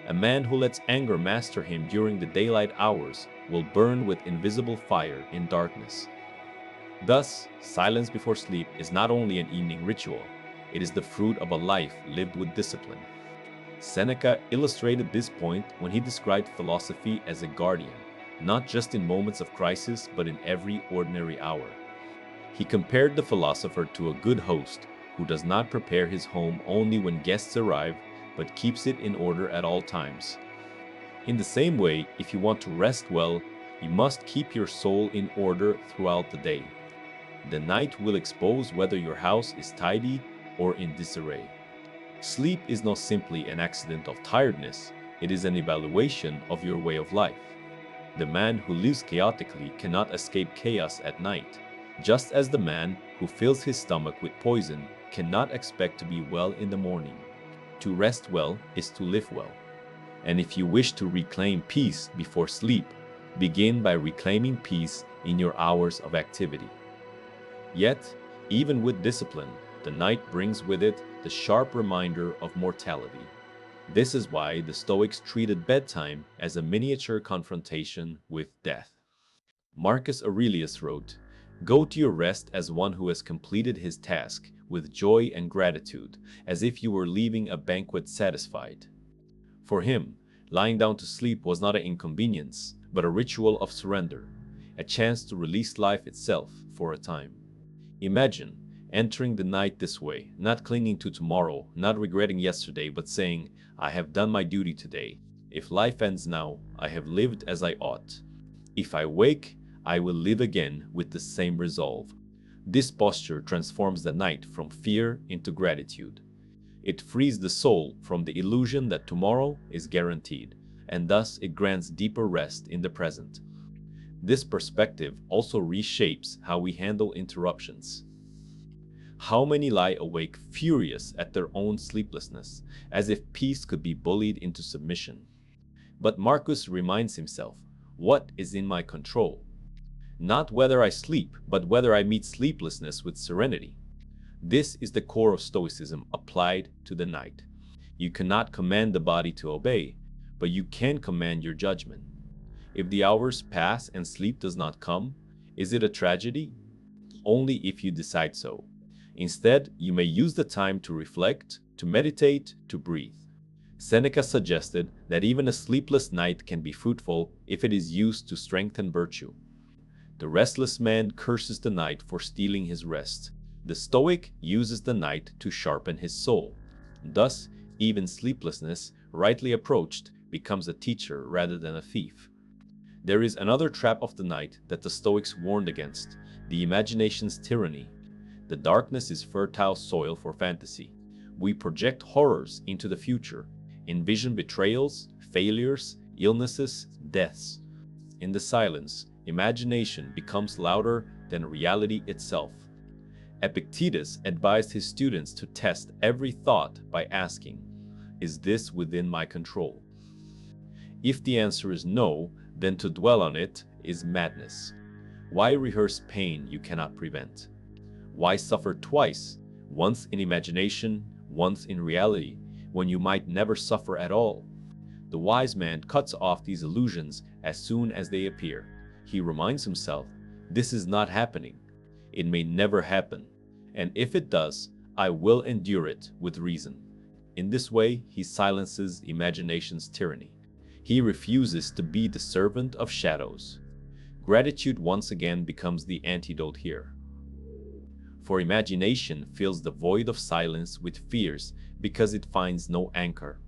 A man who lets anger master him during the daylight hours will burn with invisible fire in darkness. Thus, silence before sleep is not only an evening ritual, it is the fruit of a life lived with discipline. Seneca illustrated this point when he described philosophy as a guardian, not just in moments of crisis, but in every ordinary hour. He compared the philosopher to a good host who does not prepare his home only when guests arrive, but keeps it in order at all times. In the same way, if you want to rest well, you must keep your soul in order throughout the day. The night will expose whether your house is tidy or in disarray. Sleep is not simply an accident of tiredness, it is an evaluation of your way of life. The man who lives chaotically cannot escape chaos at night, just as the man who fills his stomach with poison cannot expect to be well in the morning. To rest well is to live well. And if you wish to reclaim peace before sleep, begin by reclaiming peace in your hours of activity. Yet, even with discipline, the night brings with it the sharp reminder of mortality. This is why the Stoics treated bedtime as a miniature confrontation with death. Marcus Aurelius wrote, "Go to your rest as one who has completed his task, with joy and gratitude, as if you were leaving a banquet satisfied." For him, lying down to sleep was not an inconvenience, but a ritual of surrender, a chance to release life itself for a time. Imagine entering the night this way, not clinging to tomorrow, not regretting yesterday, but saying, "I have done my duty today. If life ends now, I have lived as I ought. If I wake, I will live again with the same resolve." This posture transforms the night from fear into gratitude. It frees the soul from the illusion that tomorrow is guaranteed, and thus it grants deeper rest in the present. This perspective also reshapes how we handle interruptions. How many lie awake furious at their own sleeplessness, as if peace could be bullied into submission. But Marcus reminds himself, what is in my control? Not whether I sleep, but whether I meet sleeplessness with serenity. This is the core of Stoicism applied to the night. You cannot command the body to obey, but you can command your judgment. If the hours pass and sleep does not come, is it a tragedy? Only if you decide so. Instead, you may use the time to reflect, to meditate, to breathe. Seneca suggested that even a sleepless night can be fruitful if it is used to strengthen virtue. The restless man curses the night for stealing his rest. The Stoic uses the night to sharpen his soul. Thus, even sleeplessness, rightly approached, becomes a teacher rather than a thief. There is another trap of the night that the Stoics warned against, the imagination's tyranny. The darkness is fertile soil for fantasy. We project horrors into the future, envision betrayals, failures, illnesses, deaths. In the silence, imagination becomes louder than reality itself. Epictetus advised his students to test every thought by asking, "Is this within my control?" If the answer is no, then to dwell on it is madness. Why rehearse pain you cannot prevent? Why suffer twice, once in imagination, once in reality, when you might never suffer at all? The wise man cuts off these illusions as soon as they appear. He reminds himself, this is not happening. It may never happen, and if it does, I will endure it with reason. In this way, he silences imagination's tyranny. He refuses to be the servant of shadows. Gratitude once again becomes the antidote here. For imagination fills the void of silence with fears because it finds no anchor.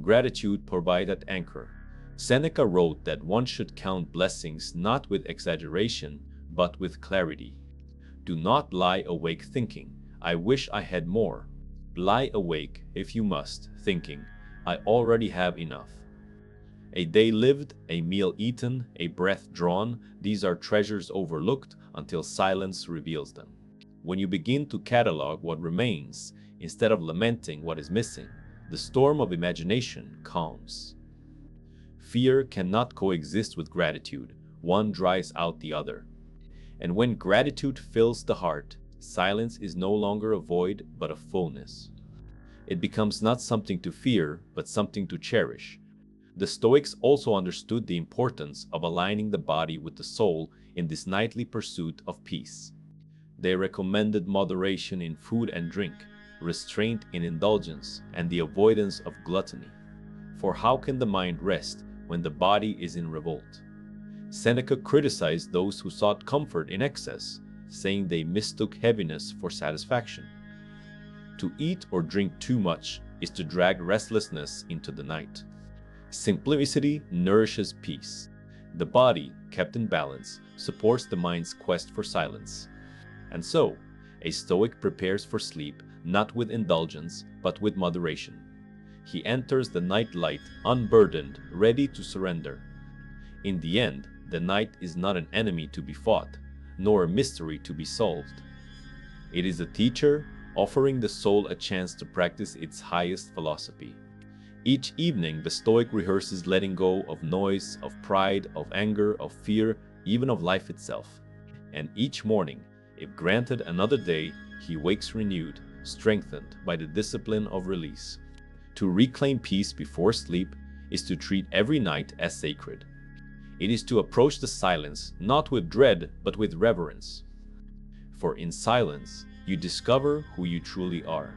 Gratitude provides that anchor. Seneca wrote that one should count blessings not with exaggeration, but with clarity. Do not lie awake thinking, I wish I had more. Lie awake, if you must, thinking, I already have enough. A day lived, a meal eaten, a breath drawn, these are treasures overlooked until silence reveals them. When you begin to catalog what remains, instead of lamenting what is missing, the storm of imagination calms. Fear cannot coexist with gratitude, one dries out the other. And when gratitude fills the heart, silence is no longer a void but a fullness. It becomes not something to fear, but something to cherish. The Stoics also understood the importance of aligning the body with the soul in this nightly pursuit of peace. They recommended moderation in food and drink, restraint in indulgence, and the avoidance of gluttony. For how can the mind rest when the body is in revolt? Seneca criticized those who sought comfort in excess, saying they mistook heaviness for satisfaction. To eat or drink too much is to drag restlessness into the night. Simplicity nourishes peace. The body, kept in balance, supports the mind's quest for silence. And so, a Stoic prepares for sleep not with indulgence, but with moderation. He enters the night light unburdened, ready to surrender. In the end, the night is not an enemy to be fought, nor a mystery to be solved. It is a teacher offering the soul a chance to practice its highest philosophy. Each evening, the Stoic rehearses letting go of noise, of pride, of anger, of fear, even of life itself. And each morning, if granted another day, he wakes renewed, strengthened by the discipline of release. To reclaim peace before sleep is to treat every night as sacred. It is to approach the silence not with dread, but with reverence. For in silence, you discover who you truly are.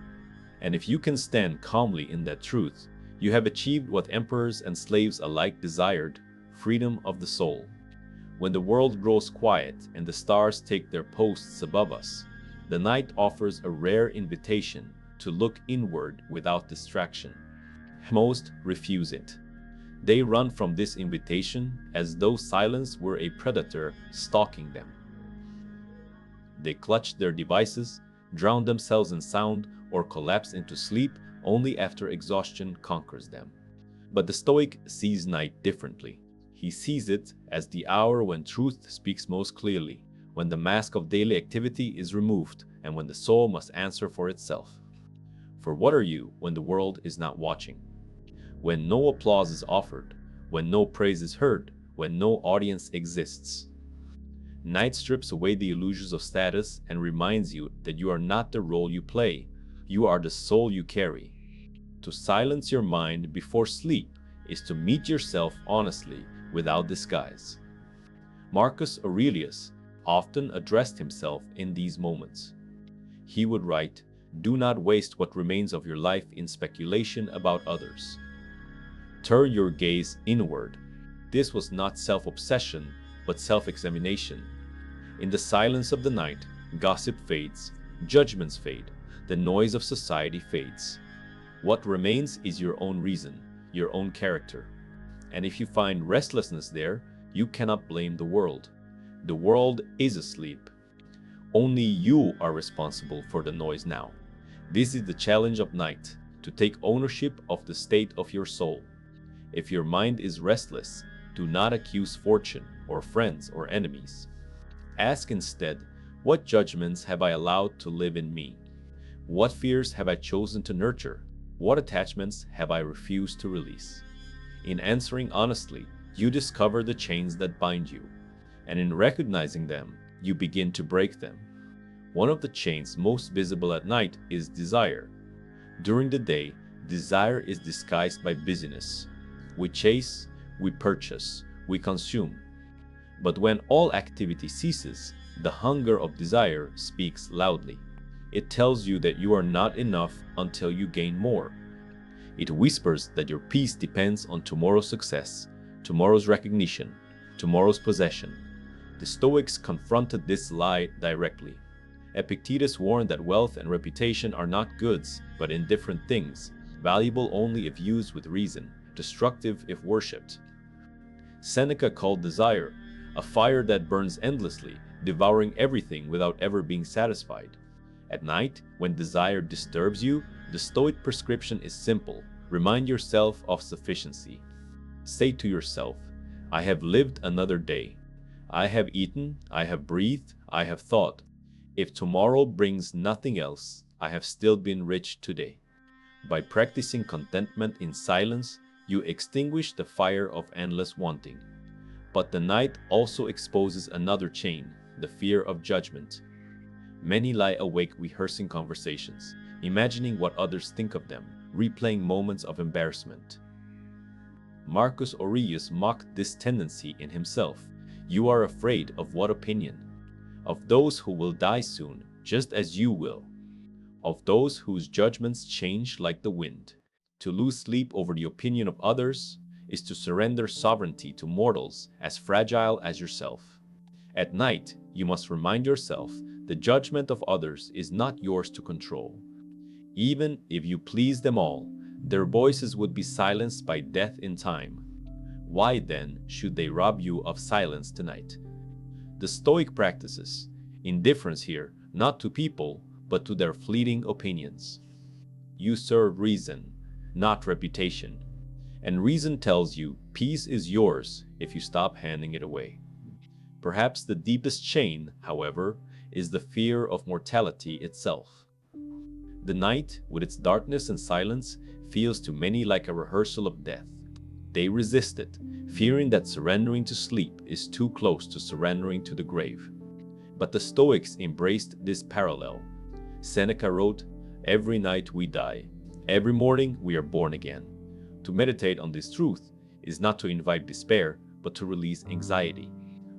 And if you can stand calmly in that truth, you have achieved what emperors and slaves alike desired, freedom of the soul. When the world grows quiet and the stars take their posts above us, the night offers a rare invitation to look inward without distraction. Most refuse it. They run from this invitation as though silence were a predator stalking them. They clutch their devices, drown themselves in sound, or collapse into sleep only after exhaustion conquers them. But the Stoic sees night differently. He sees it as the hour when truth speaks most clearly, when the mask of daily activity is removed, and when the soul must answer for itself. For what are you when the world is not watching? When no applause is offered, when no praise is heard, when no audience exists? Night strips away the illusions of status and reminds you that you are not the role you play, you are the soul you carry. To silence your mind before sleep is to meet yourself honestly without disguise. Marcus Aurelius often addressed himself in these moments. He would write, "Do not waste what remains of your life in speculation about others. Turn your gaze inward." This was not self-obsession, but self-examination. In the silence of the night, gossip fades, judgments fade, the noise of society fades. What remains is your own reason, your own character. And if you find restlessness there, you cannot blame the world. The world is asleep. Only you are responsible for the noise now. This is the challenge of night, to take ownership of the state of your soul. If your mind is restless, do not accuse fortune or friends or enemies. Ask instead, what judgments have I allowed to live in me? What fears have I chosen to nurture? What attachments have I refused to release? In answering honestly, you discover the chains that bind you, and in recognizing them, you begin to break them. One of the chains most visible at night is desire. During the day, desire is disguised by busyness. We chase, we purchase, we consume. But when all activity ceases, the hunger of desire speaks loudly. It tells you that you are not enough until you gain more. It whispers that your peace depends on tomorrow's success, tomorrow's recognition, tomorrow's possession. The Stoics confronted this lie directly. Epictetus warned that wealth and reputation are not goods, but indifferent things, valuable only if used with reason, destructive if worshipped. Seneca called desire a fire that burns endlessly, devouring everything without ever being satisfied. At night, when desire disturbs you, the Stoic prescription is simple. Remind yourself of sufficiency. Say to yourself, "I have lived another day. I have eaten, I have breathed, I have thought. If tomorrow brings nothing else, I have still been rich today." By practicing contentment in silence, you extinguish the fire of endless wanting. But the night also exposes another chain, the fear of judgment. Many lie awake rehearsing conversations, imagining what others think of them, replaying moments of embarrassment. Marcus Aurelius mocked this tendency in himself. You are afraid of what opinion? Of those who will die soon, just as you will. Of those whose judgments change like the wind. To lose sleep over the opinion of others is to surrender sovereignty to mortals as fragile as yourself. At night, you must remind yourself the judgment of others is not yours to control. Even if you please them all, their voices would be silenced by death in time. Why then should they rob you of silence tonight? The Stoic practices indifference here, not to people, but to their fleeting opinions. You serve reason, not reputation. And reason tells you peace is yours if you stop handing it away. Perhaps the deepest chain, however, is the fear of mortality itself. The night, with its darkness and silence, feels to many like a rehearsal of death. They resist it, fearing that surrendering to sleep is too close to surrendering to the grave. But the Stoics embraced this parallel. Seneca wrote, "Every night we die. Every morning we are born again." To meditate on this truth is not to invite despair, but to release anxiety.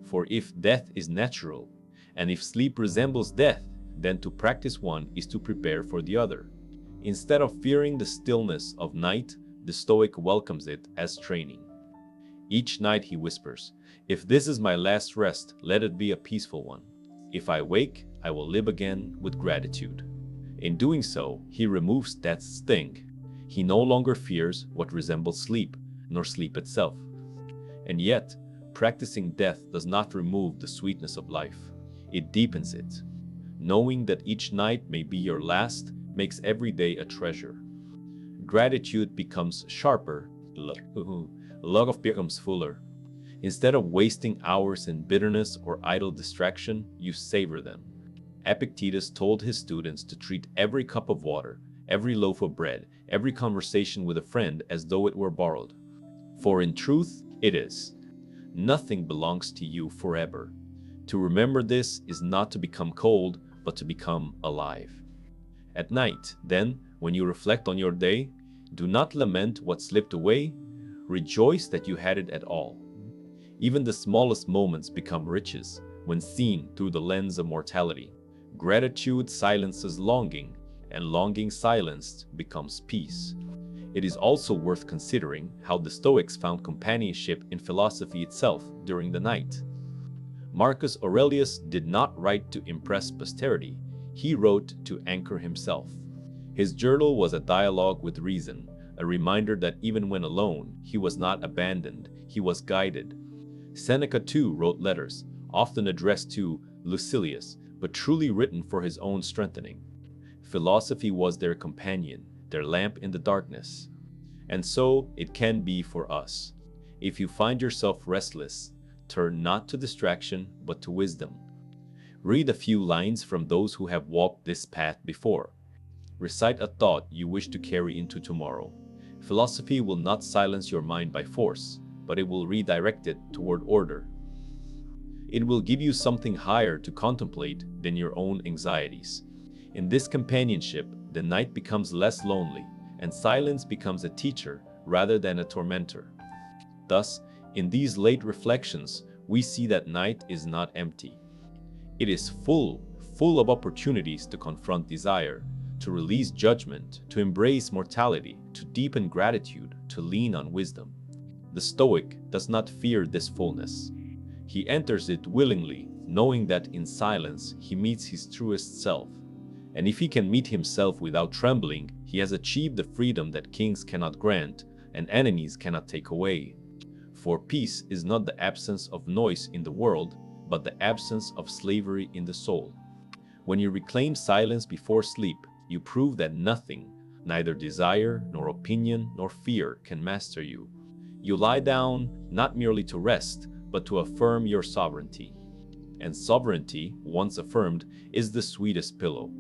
For if death is natural, and if sleep resembles death, then to practice one is to prepare for the other. Instead of fearing the stillness of night, the Stoic welcomes it as training. Each night he whispers, "If this is my last rest, let it be a peaceful one. If I wake, I will live again with gratitude." In doing so, he removes death's sting. He no longer fears what resembles sleep, nor sleep itself. And yet, practicing death does not remove the sweetness of life. It deepens it. Knowing that each night may be your last makes every day a treasure. Gratitude becomes sharper, log of becomes fuller. Instead of wasting hours in bitterness or idle distraction, you savor them. Epictetus told his students to treat every cup of water, every loaf of bread, every conversation with a friend as though it were borrowed. For in truth, it is. Nothing belongs to you forever. To remember this is not to become cold, but to become alive. At night, then, when you reflect on your day, do not lament what slipped away, rejoice that you had it at all. Even the smallest moments become riches when seen through the lens of mortality. Gratitude silences longing, and longing silenced becomes peace. It is also worth considering how the Stoics found companionship in philosophy itself during the night. Marcus Aurelius did not write to impress posterity, he wrote to anchor himself. His journal was a dialogue with reason, a reminder that even when alone, he was not abandoned, he was guided. Seneca too wrote letters, often addressed to Lucilius, but truly written for his own strengthening. Philosophy was their companion, their lamp in the darkness. And so it can be for us. If you find yourself restless, turn not to distraction, but to wisdom. Read a few lines from those who have walked this path before. Recite a thought you wish to carry into tomorrow. Philosophy will not silence your mind by force, but it will redirect it toward order. It will give you something higher to contemplate than your own anxieties. In this companionship, the night becomes less lonely, and silence becomes a teacher rather than a tormentor. Thus, in these late reflections, we see that night is not empty. It is full of opportunities to confront desire, to release judgment, to embrace mortality, to deepen gratitude, to lean on wisdom. The Stoic does not fear this fullness. He enters it willingly, knowing that in silence he meets his truest self. And if he can meet himself without trembling, he has achieved the freedom that kings cannot grant and enemies cannot take away. For peace is not the absence of noise in the world, but the absence of slavery in the soul. When you reclaim silence before sleep, you prove that nothing, neither desire, nor opinion, nor fear, can master you. You lie down not merely to rest, but to affirm your sovereignty. And sovereignty, once affirmed, is the sweetest pillow.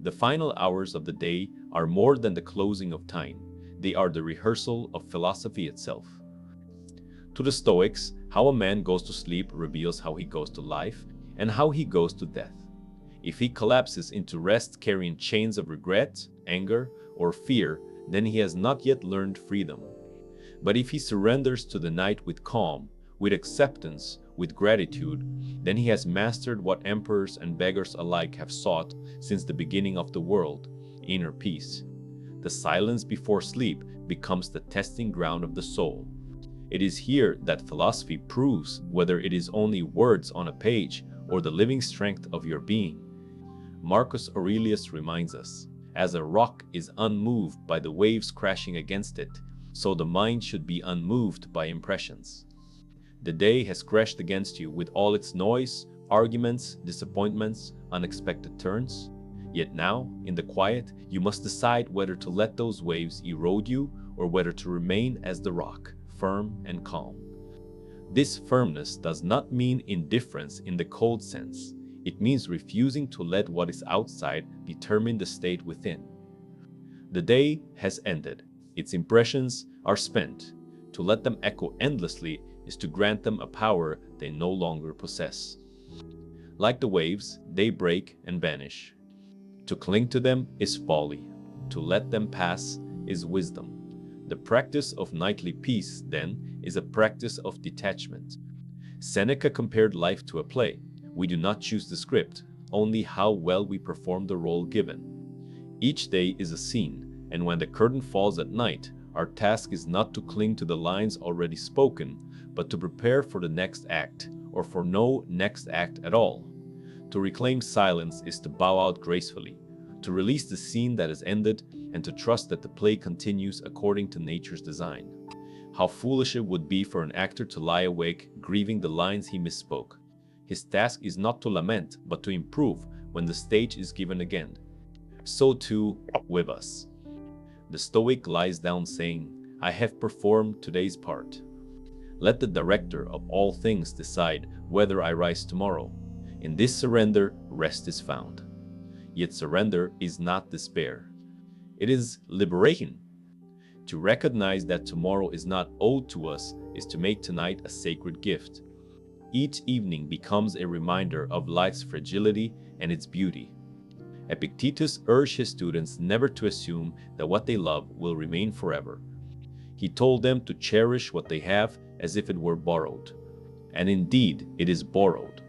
The final hours of the day are more than the closing of time. They are the rehearsal of philosophy itself. To the Stoics, how a man goes to sleep reveals how he goes to life and how he goes to death. If he collapses into rest carrying chains of regret, anger, or fear, then he has not yet learned freedom. But if he surrenders to the night with calm, with acceptance, with gratitude, then he has mastered what emperors and beggars alike have sought since the beginning of the world, inner peace. The silence before sleep becomes the testing ground of the soul. It is here that philosophy proves whether it is only words on a page or the living strength of your being. Marcus Aurelius reminds us, as a rock is unmoved by the waves crashing against it, so the mind should be unmoved by impressions. The day has crashed against you with all its noise, arguments, disappointments, unexpected turns. Yet now, in the quiet, you must decide whether to let those waves erode you or whether to remain as the rock, firm and calm. This firmness does not mean indifference in the cold sense. It means refusing to let what is outside determine the state within. The day has ended. Its impressions are spent. To let them echo endlessly is to grant them a power they no longer possess. Like the waves, they break and vanish. To cling to them is folly. To let them pass is wisdom. The practice of nightly peace, then, is a practice of detachment. Seneca compared life to a play. We do not choose the script, only how well we perform the role given. Each day is a scene, and when the curtain falls at night, our task is not to cling to the lines already spoken, but to prepare for the next act, or for no next act at all. To reclaim silence is to bow out gracefully, to release the scene that has ended, and to trust that the play continues according to nature's design. How foolish it would be for an actor to lie awake, grieving the lines he misspoke. His task is not to lament, but to improve when the stage is given again. So too with us. The Stoic lies down saying, I have performed today's part. Let the director of all things decide whether I rise tomorrow. In this surrender, rest is found. Yet surrender is not despair. It is liberation. To recognize that tomorrow is not owed to us is to make tonight a sacred gift. Each evening becomes a reminder of life's fragility and its beauty. Epictetus urged his students never to assume that what they love will remain forever. He told them to cherish what they have as if it were borrowed. And indeed, it is borrowed.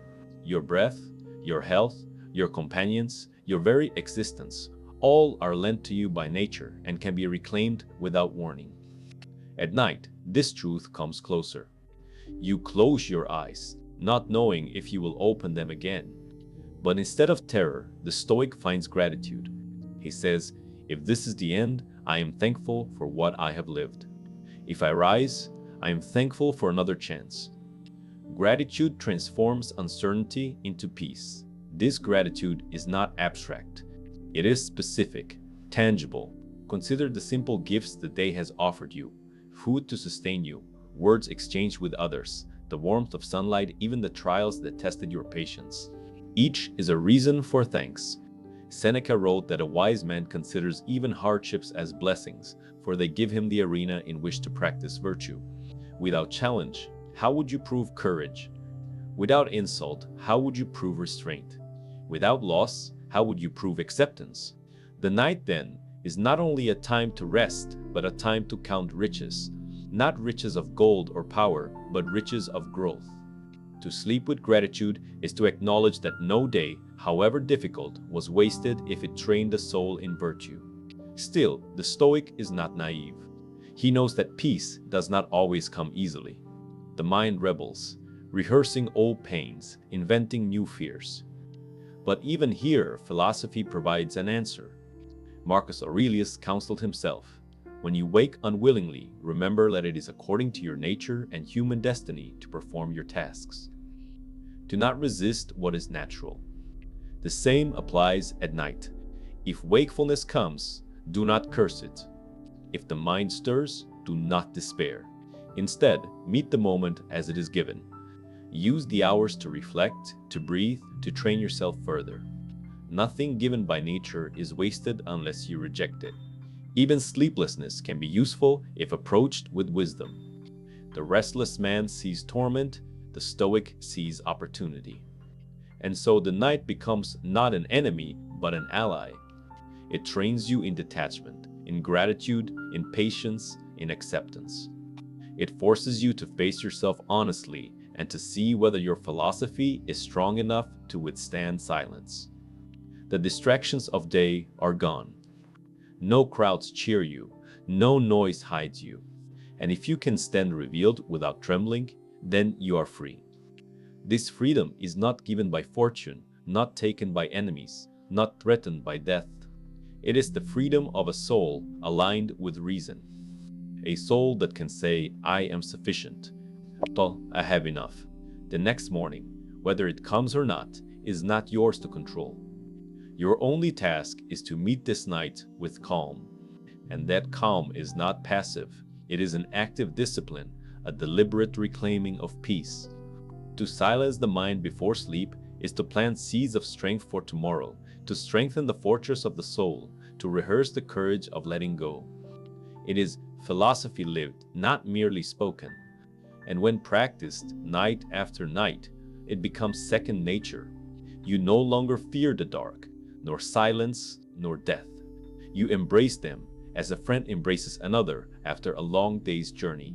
Your breath, your health, your companions, your very existence, all are lent to you by nature and can be reclaimed without warning. At night, this truth comes closer. You close your eyes, not knowing if you will open them again. But instead of terror, the Stoic finds gratitude. He says, if this is the end, I am thankful for what I have lived. If I rise, I am thankful for another chance. Gratitude transforms uncertainty into peace. This gratitude is not abstract. It is specific, tangible. Consider the simple gifts the day has offered you: food to sustain you, words exchanged with others, the warmth of sunlight, even the trials that tested your patience. Each is a reason for thanks. Seneca wrote that a wise man considers even hardships as blessings, for they give him the arena in which to practice virtue. Without challenge, how would you prove courage? Without insult, how would you prove restraint? Without loss, how would you prove acceptance? The night, then, is not only a time to rest, but a time to count riches. Not riches of gold or power, but riches of growth. To sleep with gratitude is to acknowledge that no day, however difficult, was wasted if it trained the soul in virtue. Still, the Stoic is not naive. He knows that peace does not always come easily. The mind rebels, rehearsing old pains, inventing new fears. But even here, philosophy provides an answer. Marcus Aurelius counseled himself, when you wake unwillingly, remember that it is according to your nature and human destiny to perform your tasks. Do not resist what is natural. The same applies at night. If wakefulness comes, do not curse it. If the mind stirs, do not despair. Instead, meet the moment as it is given. Use the hours to reflect, to breathe, to train yourself further. Nothing given by nature is wasted unless you reject it. Even sleeplessness can be useful if approached with wisdom. The restless man sees torment, the Stoic sees opportunity. And so the night becomes not an enemy, but an ally. It trains you in detachment, in gratitude, in patience, in acceptance. It forces you to face yourself honestly and to see whether your philosophy is strong enough to withstand silence. The distractions of day are gone. No crowds cheer you, no noise hides you. And if you can stand revealed without trembling, then you are free. This freedom is not given by fortune, not taken by enemies, not threatened by death. It is the freedom of a soul aligned with reason. A soul that can say, I am sufficient. I have enough. The next morning, whether it comes or not, is not yours to control. Your only task is to meet this night with calm. And that calm is not passive. It is an active discipline, a deliberate reclaiming of peace. To silence the mind before sleep is to plant seeds of strength for tomorrow, to strengthen the fortress of the soul, to rehearse the courage of letting go. It is philosophy lived, not merely spoken. And when practiced night after night, it becomes second nature. You no longer fear the dark, nor silence, nor death. You embrace them as a friend embraces another after a long day's journey.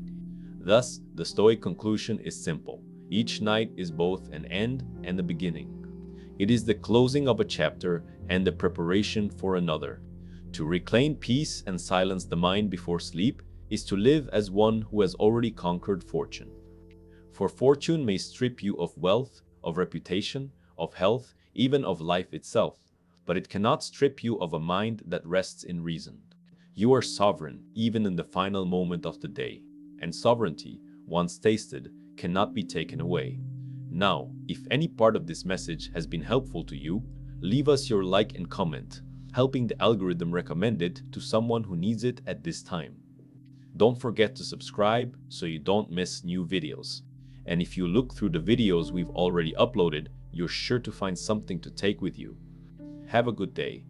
Thus, the Stoic conclusion is simple. Each night is both an end and a beginning. It is the closing of a chapter and the preparation for another. To reclaim peace and silence the mind before sleep is to live as one who has already conquered fortune. For fortune may strip you of wealth, of reputation, of health, even of life itself, but it cannot strip you of a mind that rests in reason. You are sovereign even in the final moment of the day, and sovereignty, once tasted, cannot be taken away. Now, if any part of this message has been helpful to you, leave us your like and comment, helping the algorithm recommend it to someone who needs it at this time. Don't forget to subscribe so you don't miss new videos. And if you look through the videos we've already uploaded, you're sure to find something to take with you. Have a good day.